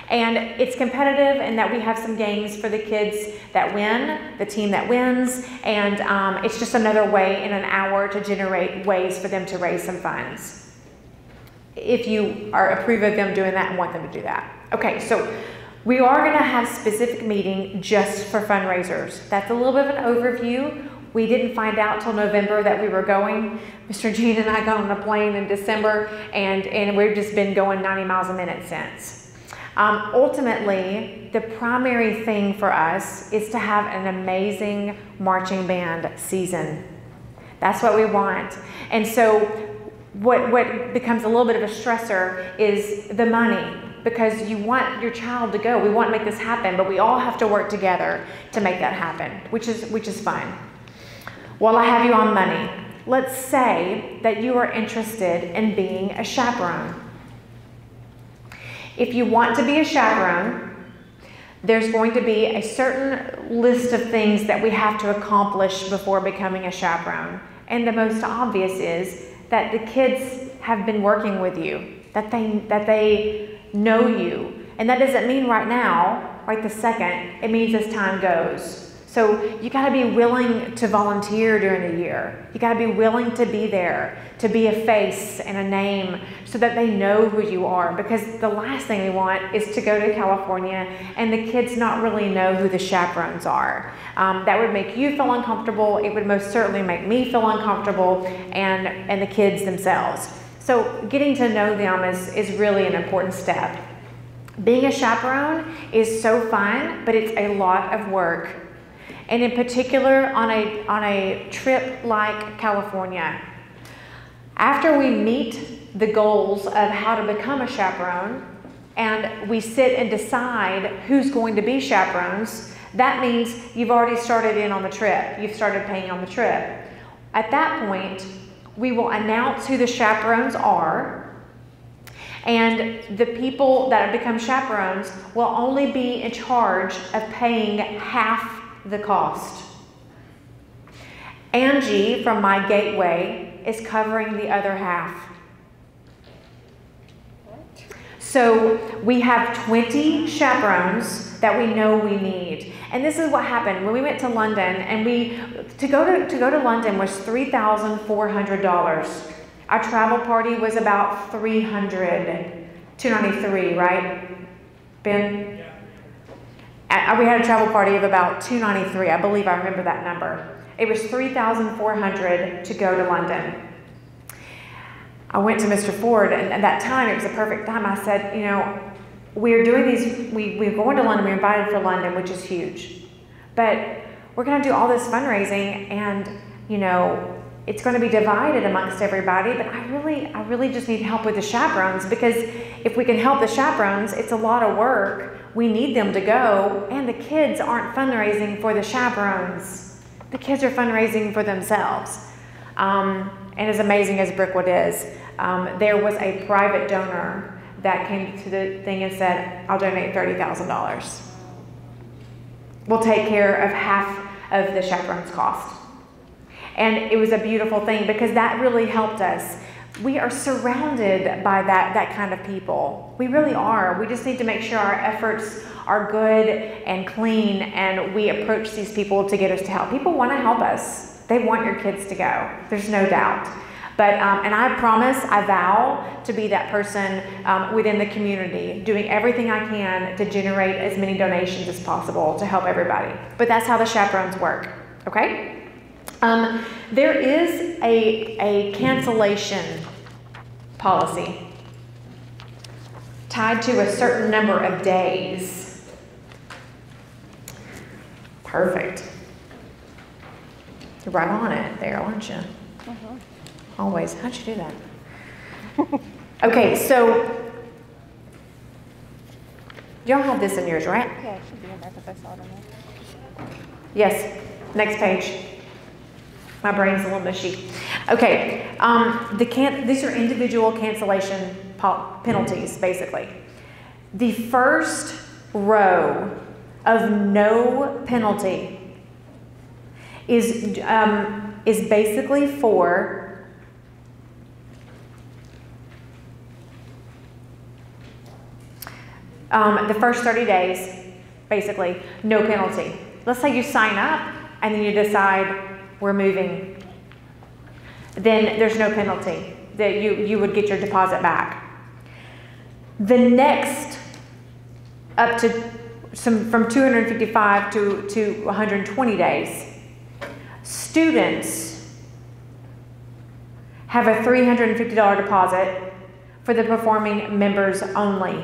And it's competitive in that we have some games for the kids that win, the team that wins, and it's just another way in an hour to generate ways for them to raise some funds. If you approve of them doing that and want them to do that. Okay, so we are going to have a specific meeting just for fundraisers. That's a little bit of an overview. We didn't find out till November that we were going. Mr. Gene and I got on a plane in December, and we've just been going 90 miles a minute since. Ultimately, the primary thing for us is to have an amazing marching band season. That's what we want. And so what becomes a little bit of a stressor is the money, because you want your child to go. We want to make this happen, but we all have to work together to make that happen, which is fun. While I have you on money, let's say that you are interested in being a chaperone. If you want to be a chaperone, there's going to be a certain list of things that we have to accomplish before becoming a chaperone. And the most obvious is that the kids have been working with you, that they know you. And that doesn't mean right now, right this second, it means as time goes. So you gotta be willing to volunteer during the year. You gotta be willing to be there, to be a face and a name so that they know who you are. Because the last thing we want is to go to California and the kids not really know who the chaperones are. That would make you feel uncomfortable. It would most certainly make me feel uncomfortable, and the kids themselves. So getting to know them is really an important step. Being a chaperone is so fun, but it's a lot of work. And in particular, on a trip like California, after we meet the goals of how to become a chaperone, and we sit and decide who's going to be chaperones, that means you've already started in on the trip. You've started paying on the trip. At that point, we will announce who the chaperones are, and the people that have become chaperones will only be in charge of paying half the cost. Angie from My Gateway is covering the other half. So we have 20 chaperones that we know we need. And this is what happened when we went to London, and to go to London was $3,400. Our travel party was about $293, right, Ben? We had a travel party of about $293. I believe I remember that number. It was $3,400 to go to London. I went to Mr. Ford, and at that time, it was a perfect time. I said, you know, we're doing these, we're going to London, we're invited for London, which is huge. But we're going to do all this fundraising, and, you know, it's going to be divided amongst everybody, but I really just need help with the chaperones, because if we can help the chaperones, it's a lot of work. We need them to go, and the kids aren't fundraising for the chaperones. The kids are fundraising for themselves. And as amazing as Brookwood is, there was a private donor that came to the thing and said, I'll donate $30,000. We'll take care of half of the chaperone's cost. And it was a beautiful thing, because that really helped us. We are surrounded by that kind of people. We really are. We just need to make sure our efforts are good and clean, and we approach these people to get us to help. People want to help us. They want your kids to go. There's no doubt. But, and I promise, I vow to be that person within the community, doing everything I can to generate as many donations as possible to help everybody. But that's how the chaperones work, okay? There is a cancellation policy tied to a certain number of days. Perfect. You're right on it there, aren't you? Uh-huh. Always. How'd you do that? Okay, so y'all have this in yours, right? Yeah, it should be in there because I saw it in there. Yes. Next page. My brain's a little mushy. Okay, these are individual cancellation penalties, basically. The first row of no penalty is basically for the first 30 days, basically, no penalty. Let's say you sign up and then you decide we're moving. Then there's no penalty. That you would get your deposit back. The next up to from 255 to 120 days, students have a $350 deposit for the performing members only.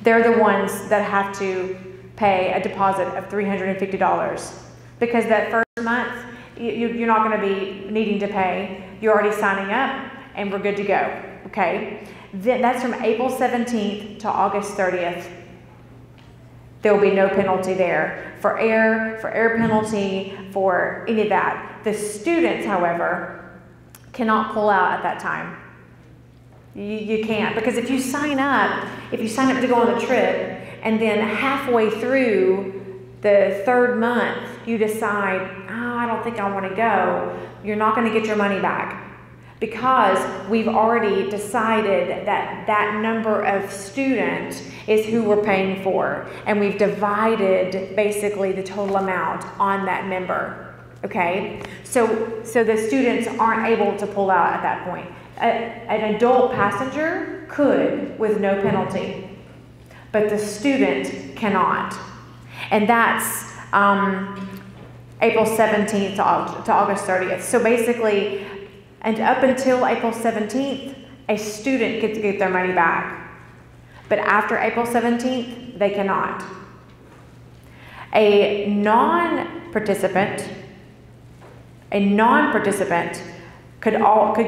They're the ones that have to pay a deposit of $350 because that first month you're not going to be needing to pay. You're already signing up and we're good to go. Okay, then that's from April 17th to August 30th. There will be no penalty there for air penalty, for any of that. The students, however, cannot pull out at that time. You can't, because if you sign up to go on the trip and then halfway through the third month you decide, oh, I don't think I want to go, you're not going to get your money back. Because we've already decided that that number of students is who we're paying for. And we've divided basically the total amount on that member. Okay? So the students aren't able to pull out at that point. An adult passenger could with no penalty, but the student cannot. And that's April 17th to August 30th. So basically, and up until April 17th, a student gets to get their money back. But after April 17th, they cannot. A non-participant could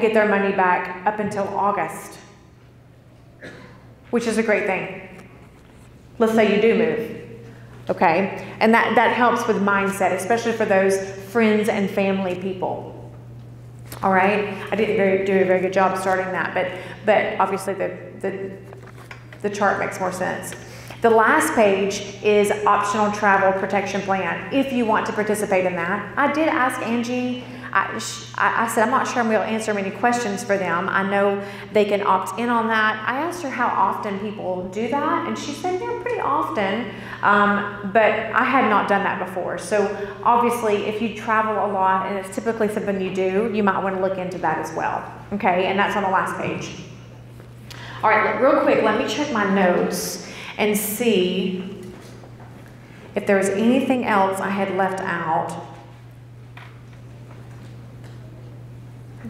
get their money back up until August, which is a great thing. Let's say you do move. Okay? And that helps with mindset, especially for those friends and family people. All right, I didn't do a very good job starting that, but obviously the chart makes more sense. The last page is optional travel protection plan. If you want to participate in that, I did ask Angie. I said I'm not sure I'm going to answer many questions for them. I know they can opt in on that. I asked her how often people do that, and she said pretty often. But I had not done that before. So obviously, if you travel a lot and it's typically something you do, you might want to look into that as well. Okay, and that's on the last page. All right, real quick, let me check my notes and see if there was anything else I had left out.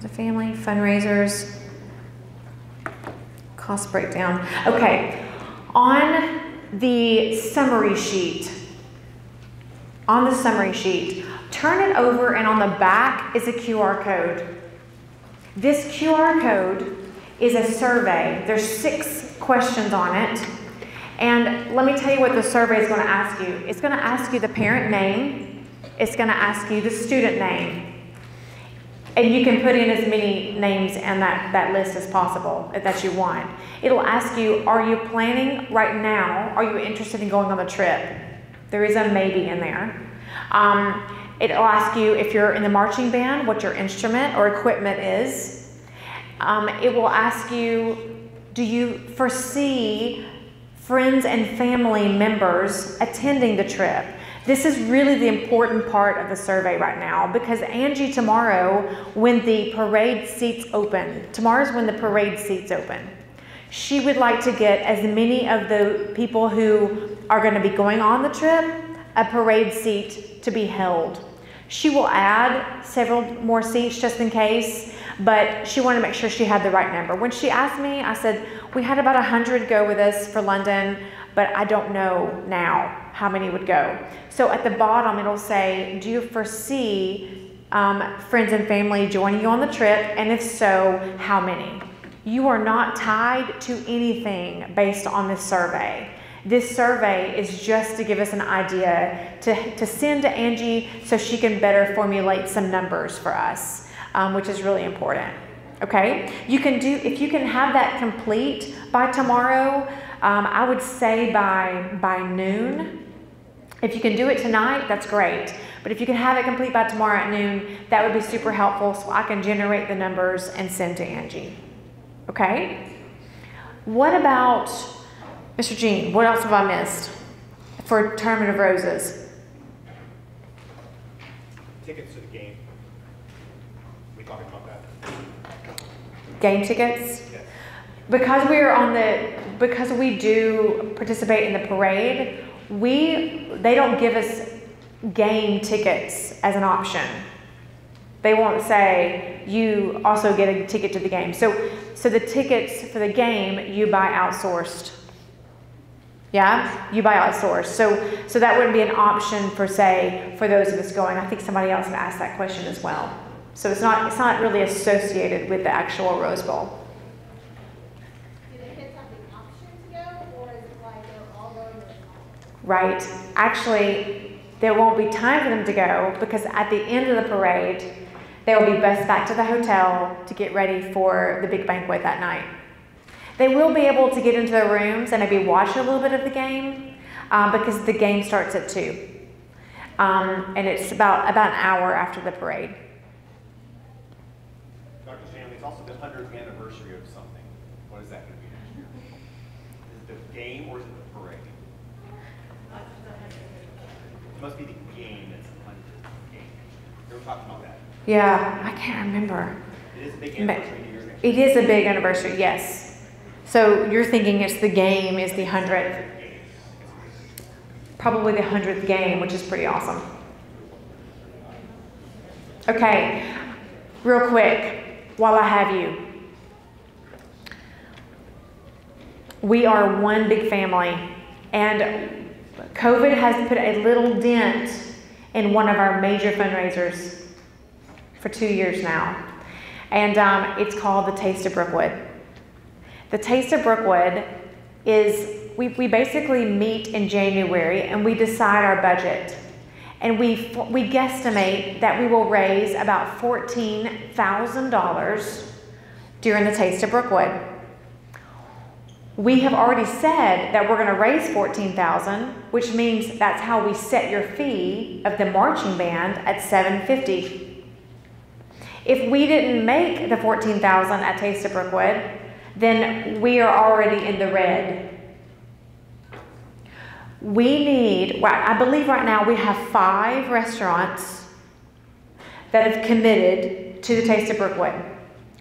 The family, fundraisers, cost breakdown. Okay, on the summary sheet, turn it over, and on the back is a QR code. This QR code is a survey. There's 6 questions on it. And let me tell you what the survey is going to ask you. It's going to ask you the parent name. It's going to ask you the student name. And you can put in as many names in that list as possible that you want. It'll ask you, are you planning right now? Are you interested in going on the trip? There is a maybe in there. It'll ask you if you're in the marching band, what your instrument or equipment is. It will ask you, do you foresee friends and family members attending the trip? This is really the important part of the survey right now, because Angie tomorrow, when the parade seats open, tomorrow's when the parade seats open, she would like to get as many of the people who are going to be going on the trip a parade seat to be held. She will add several more seats just in case, but she wanted to make sure she had the right number. When she asked me, I said, we had about 100 go with us for London, but I don't know now how many would go. So at the bottom, it'll say, do you foresee friends and family joining you on the trip? And if so, how many? You are not tied to anything based on this survey. This survey is just to give us an idea to send to Angie so she can better formulate some numbers for us, which is really important. Okay, if you can have that complete by tomorrow, I would say by noon. If you can do it tonight, that's great. But if you can have it complete by tomorrow at noon, that would be super helpful so I can generate the numbers and send to Angie. Okay? What about, Mr. Jean, what else have I missed for Tournament of Roses? Tickets to the game. We talked about that. Game tickets? Yes. Because we do participate in the parade, they don't give us game tickets as an option. They won't say you also get a ticket to the game. So the tickets for the game you buy outsourced. Yeah, you buy outsourced. So that wouldn't be an option for those of us going. I think somebody else asked that question as well. So it's not really associated with the actual Rose Bowl. Do the kids have the option to go, or is it like they're all going to the mall? Right. Actually, there won't be time for them to go because at the end of the parade, they will be bussed back to the hotel to get ready for the big banquet that night. They will be able to get into their rooms and maybe watch a little bit of the game because the game starts at 2. And it's about an hour after the parade. Dr. Stanley, it's also the 100th anniversary of something. What is that going to be next year? Is it the game or is it the parade? It must be the game that's the 100th game. We were talking about that. Yeah, I can't remember. It is a big anniversary of years next It year. is a big anniversary, yes. So you're thinking it's the game is the 100th. Probably the 100th game, which is pretty awesome. Okay, real quick, while I have you. We are one big family, and COVID has put a little dent in one of our major fundraisers for 2 years now. And it's called the Taste of Brookwood. The Taste of Brookwood is, we basically meet in January and we decide our budget. And we guesstimate that we will raise about $14,000 during the Taste of Brookwood. We have already said that we're going to raise $14,000, which means that's how we set your fee of the marching band at $750. If we didn't make the $14,000 at Taste of Brookwood, then we are already in the red. I believe right now we have 5 restaurants that have committed to the Taste of Brookwood,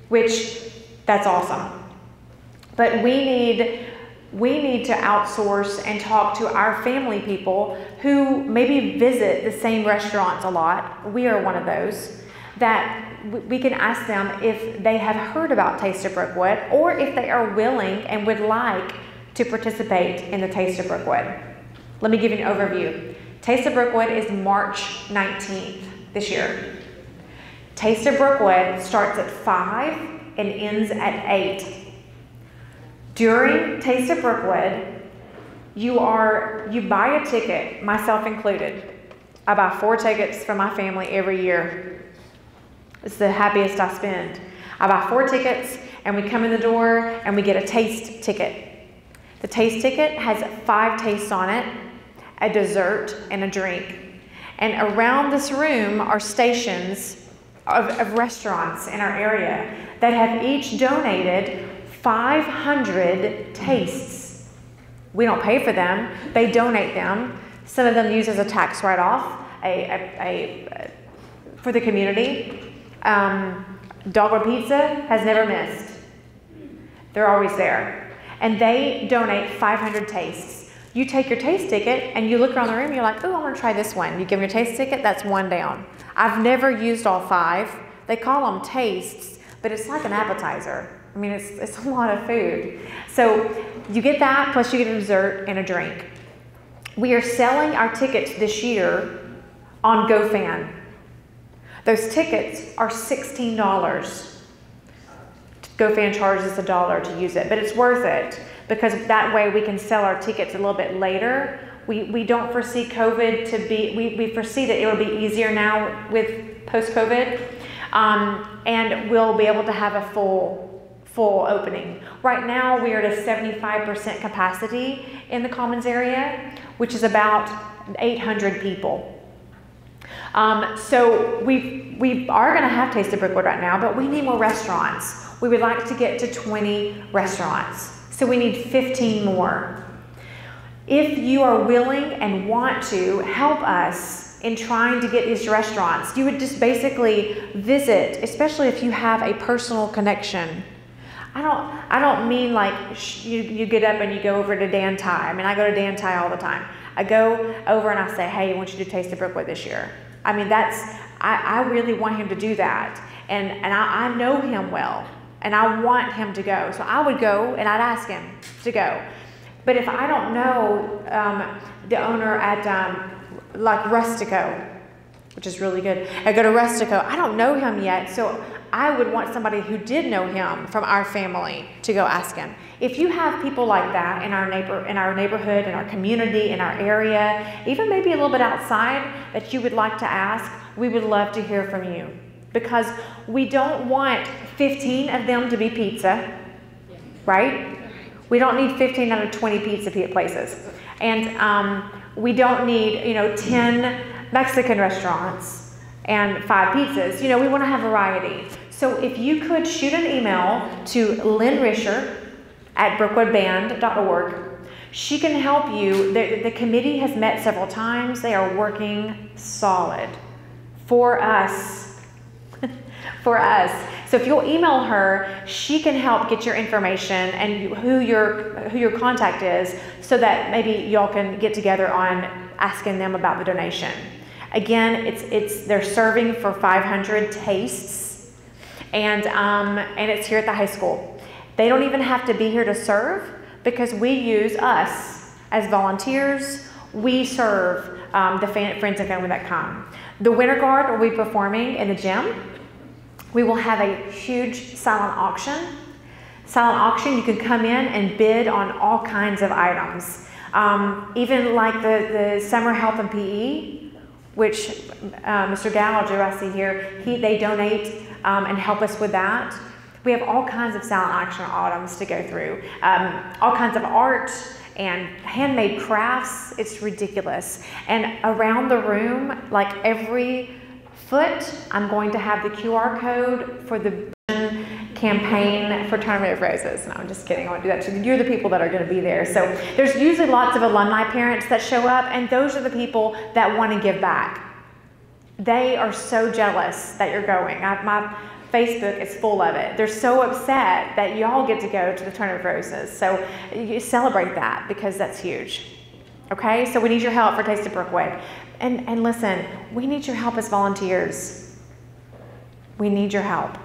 which that's awesome. But we need to outsource and talk to our family people who maybe visit the same restaurants a lot. We are one of those that we can ask them if they have heard about Taste of Brookwood or if they are willing and would like to participate in the Taste of Brookwood. Let me give you an overview. Taste of Brookwood is March 19th this year. Taste of Brookwood starts at 5 and ends at 8. During Taste of Brookwood, you buy a ticket, myself included. I buy 4 tickets for my family every year. It's the happiest I spend. I buy 4 tickets and we come in the door and we get a taste ticket. The taste ticket has 5 tastes on it, a dessert and a drink. And around this room are stations of restaurants in our area that have each donated 500 tastes. We don't pay for them, they donate them. Some of them use as a tax write-off for the community. Dogwood Pizza has never missed. They're always there. And they donate 500 tastes. You take your taste ticket and you look around the room and you're like, oh, I want to try this one. You give them your taste ticket, that's 1 down. I've never used all 5. They call them tastes, but it's like an appetizer. I mean, it's a lot of food. So you get that, plus you get a dessert and a drink. We are selling our tickets this year on GoFan. Those tickets are $16. GoFan charges us $1 to use it, but it's worth it because that way we can sell our tickets a little bit later. We don't foresee COVID to be, we foresee that it will be easier now with post-COVID. and we'll be able to have a full opening. Right now, we are at a 75% capacity in the Commons area, which is about 800 people. So we are going to have Taste of Brookwood right now, but we need more restaurants. We would like to get to 20 restaurants. So we need 15 more. If you are willing and want to help us in trying to get these restaurants, you would just basically visit, especially if you have a personal connection. I don't mean like you get up and you go over to Dan Thai. I mean, I go to Dan Thai all the time. I go over and I say, hey, I want you to Taste of Brookwood this year. I mean, I really want him to do that. And I know him well, and I want him to go. So I would go and I'd ask him to go. But if I don't know the owner at like Rustico, which is really good, I go to Rustico, I don't know him yet, so I would want somebody who did know him from our family to go ask him. If you have people like that in our neighborhood, in our community, in our area, even maybe a little bit outside that you would like to ask, we would love to hear from you. Because we don't want 15 of them to be pizza, right? We don't need 15 out of 20 pizza places. And we don't need, 10 Mexican restaurants and 5 pizzas. We want to have variety. So if you could shoot an email to Lynn Risher at brookwoodband.org, she can help you. The committee has met several times. They are working solid for us. For us. So if you'll email her, she can help get your information and who your contact is, so that maybe y'all can get together on asking them about the donation. Again, they're serving for 500 tastes, and it's here at the high school. They don't even have to be here to serve, because we use us as volunteers. We serve the friends and family that come. The Winter Guard will be performing in the gym. We will have a huge silent auction. Silent auction, you can come in and bid on all kinds of items. Even like the summer health and PE, which Mr. Gallagher, I see here, they donate and help us with that. We have all kinds of silent auction items to go through. All kinds of art and handmade crafts. It's ridiculous. And around the room, like every foot, I'm going to have the QR code for the campaign for Tournament of Roses. No, I'm just kidding. I won't do that. So you're the people that are going to be there. So there's usually lots of alumni parents that show up, and those are the people that want to give back. They are so jealous that you're going. My Facebook is full of it. They're so upset that y'all get to go to the Tournament of Roses. So you celebrate that, because that's huge. Okay, so we need your help for Taste of Brookwood. And listen, we need your help as volunteers. We need your help.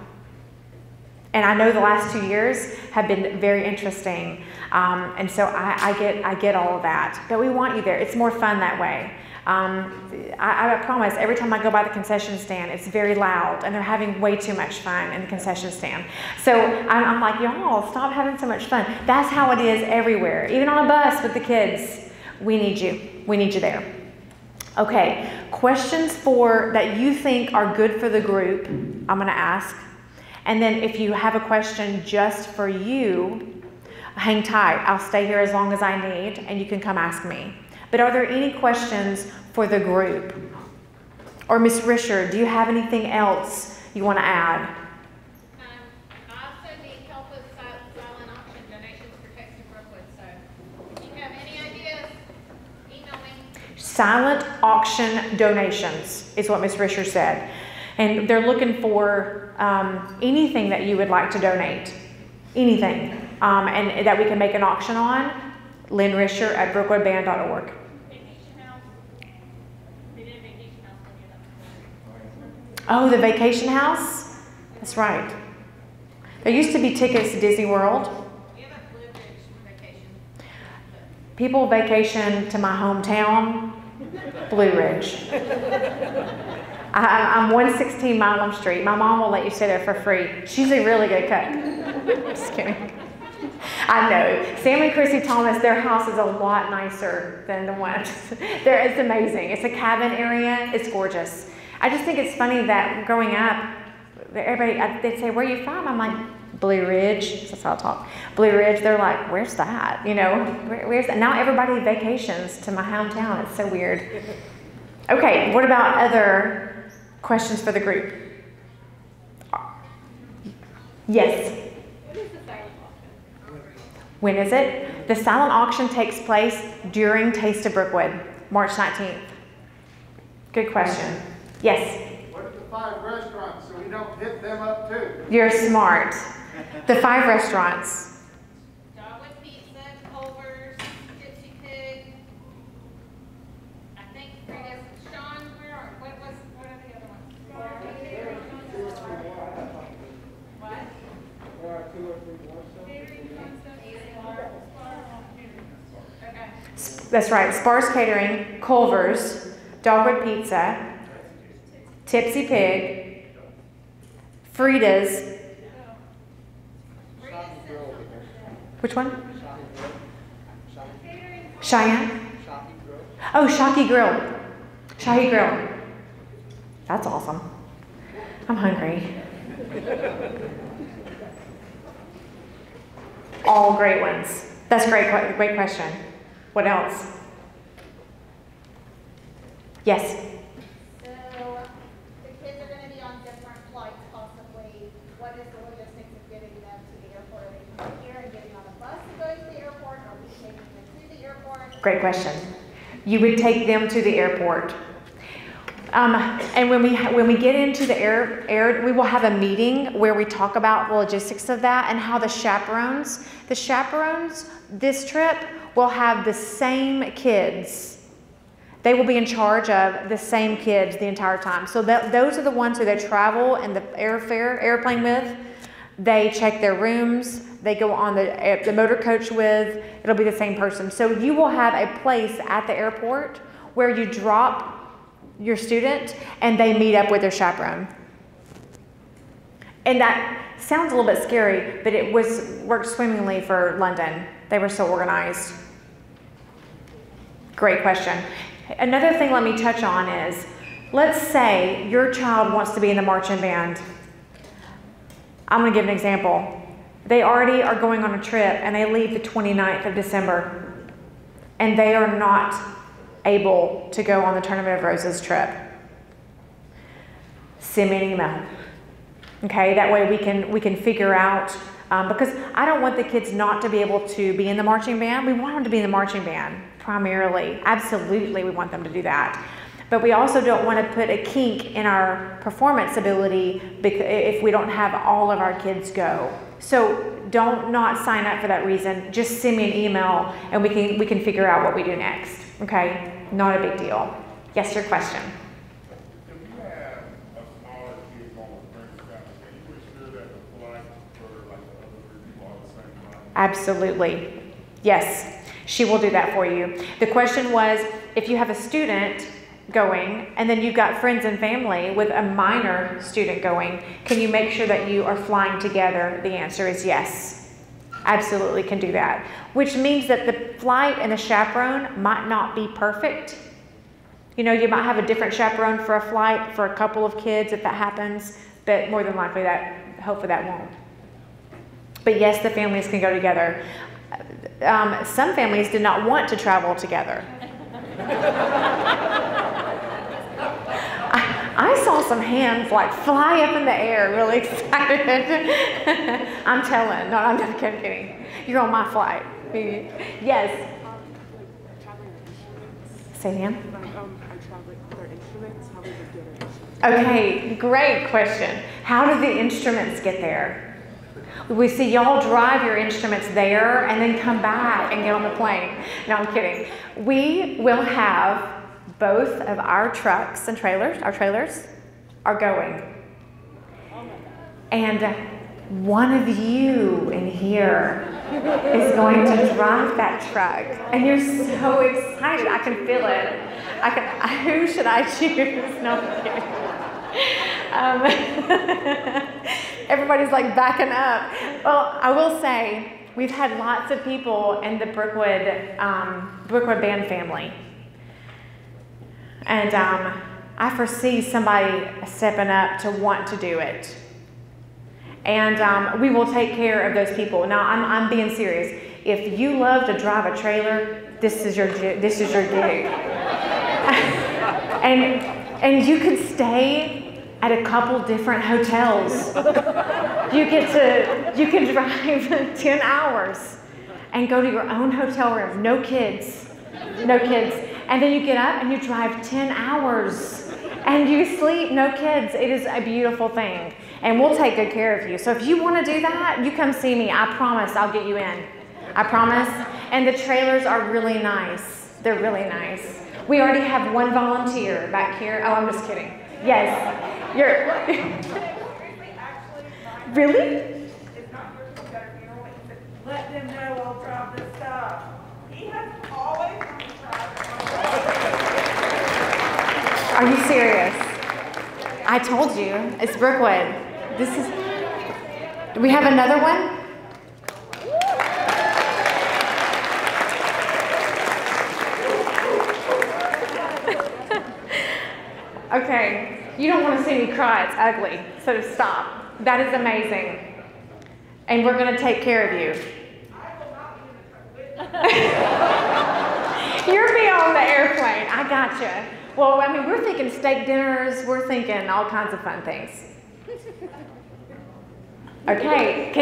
And I know the last 2 years have been very interesting. And so I get all of that. But we want you there. It's more fun that way. I promise, every time I go by the concession stand, it's very loud, and they're having way too much fun in the concession stand. So I'm like, y'all, stop having so much fun. That's how it is everywhere. Even on a bus with the kids. We need you. We need you there. Okay, questions that you think are good for the group, I'm going to ask. And then if you have a question just for you, hang tight. I'll stay here as long as I need, and you can come ask me. But are there any questions for the group? Or Ms. Risher, do you have anything else you want to add? I also need help with silent auction donations for Taste of Brookwood. So if you have any ideas, email me. Silent auction donations is what Ms. Risher said. And they're looking for anything that you would like to donate. Anything. And that we can make an auction on. Lynn Risher at brookwoodband.org. Oh, the vacation house? That's right. There used to be tickets to Disney World. We have a Blue Ridge vacation. People vacation to my hometown, Blue Ridge. I'm 116 Milam Street. My mom will let you stay there for free. She's a really good cook. Just kidding. I know. Sam and Chrissy Thomas, their house is a lot nicer than the one. It's amazing. It's a cabin area. It's gorgeous. I just think it's funny that growing up, everybody, they'd say, where are you from? I'm like, Blue Ridge. That's how I talk. Blue Ridge. They're like, where's that? You know, where's that? Now everybody vacations to my hometown. It's so weird. Okay, what about other questions for the group? Yes. When is it? The silent auction takes place during Taste of Brookwood, March 19th. Good question. Yes? What are the 5 restaurants so we don't hit them up too? You're smart. The 5 restaurants. Dogwood Pizza, Culver's, Gypsy Pig. I think Sean, what are the other ones? What? There are 2 or 3 more. That's right. Sparse Catering, Culver's, Dogwood Pizza, Tipsy Pig, Frida's. Which one? Cheyenne? Oh, Shocky Grill. Shahi Grill. That's awesome. I'm hungry. All great ones. That's great. Great question. What else? Yes? So, the kids are going to be on different flights possibly. What is the logistics of getting them to the airport? Are they coming here and getting on a bus and going to the airport? Are we taking them to the airport? Great question. You would take them to the airport. And when we get into the air, we will have a meeting where we talk about the logistics of that and how the chaperones this trip will have the same kids. They will be in charge of the same kids the entire time. So those are the ones who they travel in the airplane with. They check their rooms. They go on the motor coach with. It'll be the same person. So you will have a place at the airport where you drop your student and they meet up with their chaperone. And that sounds a little bit scary, but it worked swimmingly for London. They were so organized. Great question. Another thing let me touch on is, let's say your child wants to be in the marching band. I'm going to give an example. They already are going on a trip and they leave the 29th of December and they are not able to go on the Tournament of Roses trip. Send me an email. Okay, that way we can figure out, because I don't want the kids not to be able to be in the marching band. We want them to be in the marching band primarily. Absolutely, we want them to do that. But we also don't want to put a kink in our performance ability if we don't have all of our kids go. So don't not sign up for that reason. Just send me an email and we can figure out what we do next. Okay, not a big deal. Yes, your question. If you have a smaller kid going with friends and family, can you ensure that the flight for like the other 3 people are the same time? Absolutely. Yes, she will do that for you. The question was, if you have a student going and then you've got friends and family with a minor student going, can you make sure that you are flying together? The answer is yes. Absolutely can do that. Which means that the flight and the chaperone might not be perfect. You know, you might have a different chaperone for a flight for a couple of kids if that happens, but more than likely hopefully that won't. But yes, the families can go together. Some families did not want to travel together. I saw some hands like fly up in the air, really excited. I'm telling, no, I'm not kidding. You're on my flight. Yes. Say again. Okay, great question. How do the instruments get there? We see y'all drive your instruments there and then come back and get on the plane. No, I'm kidding. We will have both of our trucks and trailers, our trailers, are going. And one of you in here is going to drive that truck. And you're so excited. I can feel it. Who should I choose? No, I'm kidding. Everybody's like backing up. Well, I will say, we've had lots of people in the Brookwood band family. And I foresee somebody stepping up to want to do it. And we will take care of those people. Now, I'm being serious. If you love to drive a trailer, this is your gig. and you could stay at a couple different hotels. You can drive 10 hours and go to your own hotel room. No kids. And then you get up and you drive 10 hours and you sleep, no kids. It is a beautiful thing. And we'll take good care of you. So if you want to do that, you come see me. I promise I'll get you in. I promise. And the trailers are really nice. They're really nice. We already have one volunteer back here. Oh, I'm just kidding. Yes. You're really? It's not yours, it's better, you know what? He said, let them know I'll drive this stuff. He has always wanted to drive. Are you serious? I told you. It's Brookwood. Do we have another one? Okay, you don't want to see me cry, it's ugly, so stop. That is amazing. And we're going to take care of you. You're beyond the airplane, I gotcha. Well, I mean, we're thinking steak dinners, we're thinking all kinds of fun things. Okay, is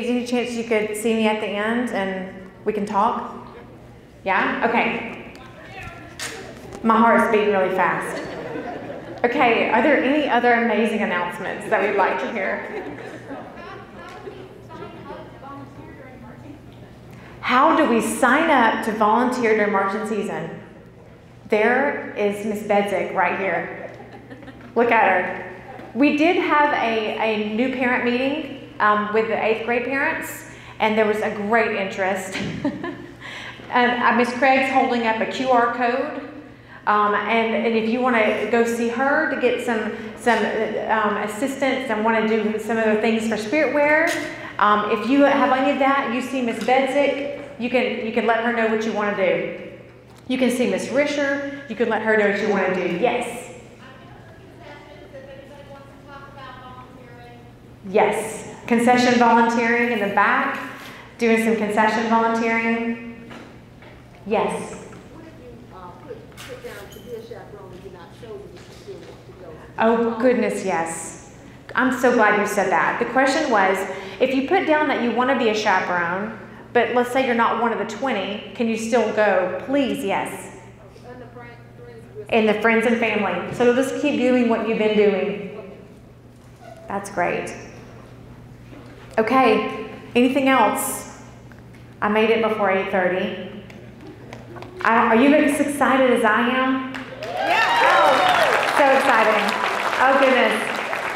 there any chance you could see me at the end and we can talk? Yeah? Okay. My heart's beating really fast. Okay, are there any other amazing announcements that we'd like to hear? How do we sign up to volunteer during marching season? There is Miss Bedzik right here. Look at her. We did have a new parent meeting with the 8th grade parents, and there was a great interest. Miss Craig's holding up a QR code. And if you want to go see her to get some assistance and want to do some other things for spiritware, if you have any of that, you see Miss Bedzik, you can let her know what you want to do. You can see Miss Risher, you can let her know what you want to do. Yes. Yes. Concession volunteering in the back, doing some concession volunteering. Yes. Oh, goodness, yes. I'm so glad you said that. The question was, if you put down that you want to be a chaperone, but let's say you're not one of the 20, can you still go? Please, yes. And the friends and family. So you'll just keep doing what you've been doing. That's great. Okay, anything else? I made it before 8:30. Are you as excited as I am? Yeah. Oh, so exciting. Oh, goodness.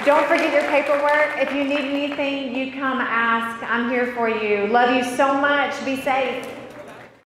Don't forget your paperwork. If you need anything, you come ask. I'm here for you. Love you so much. Be safe.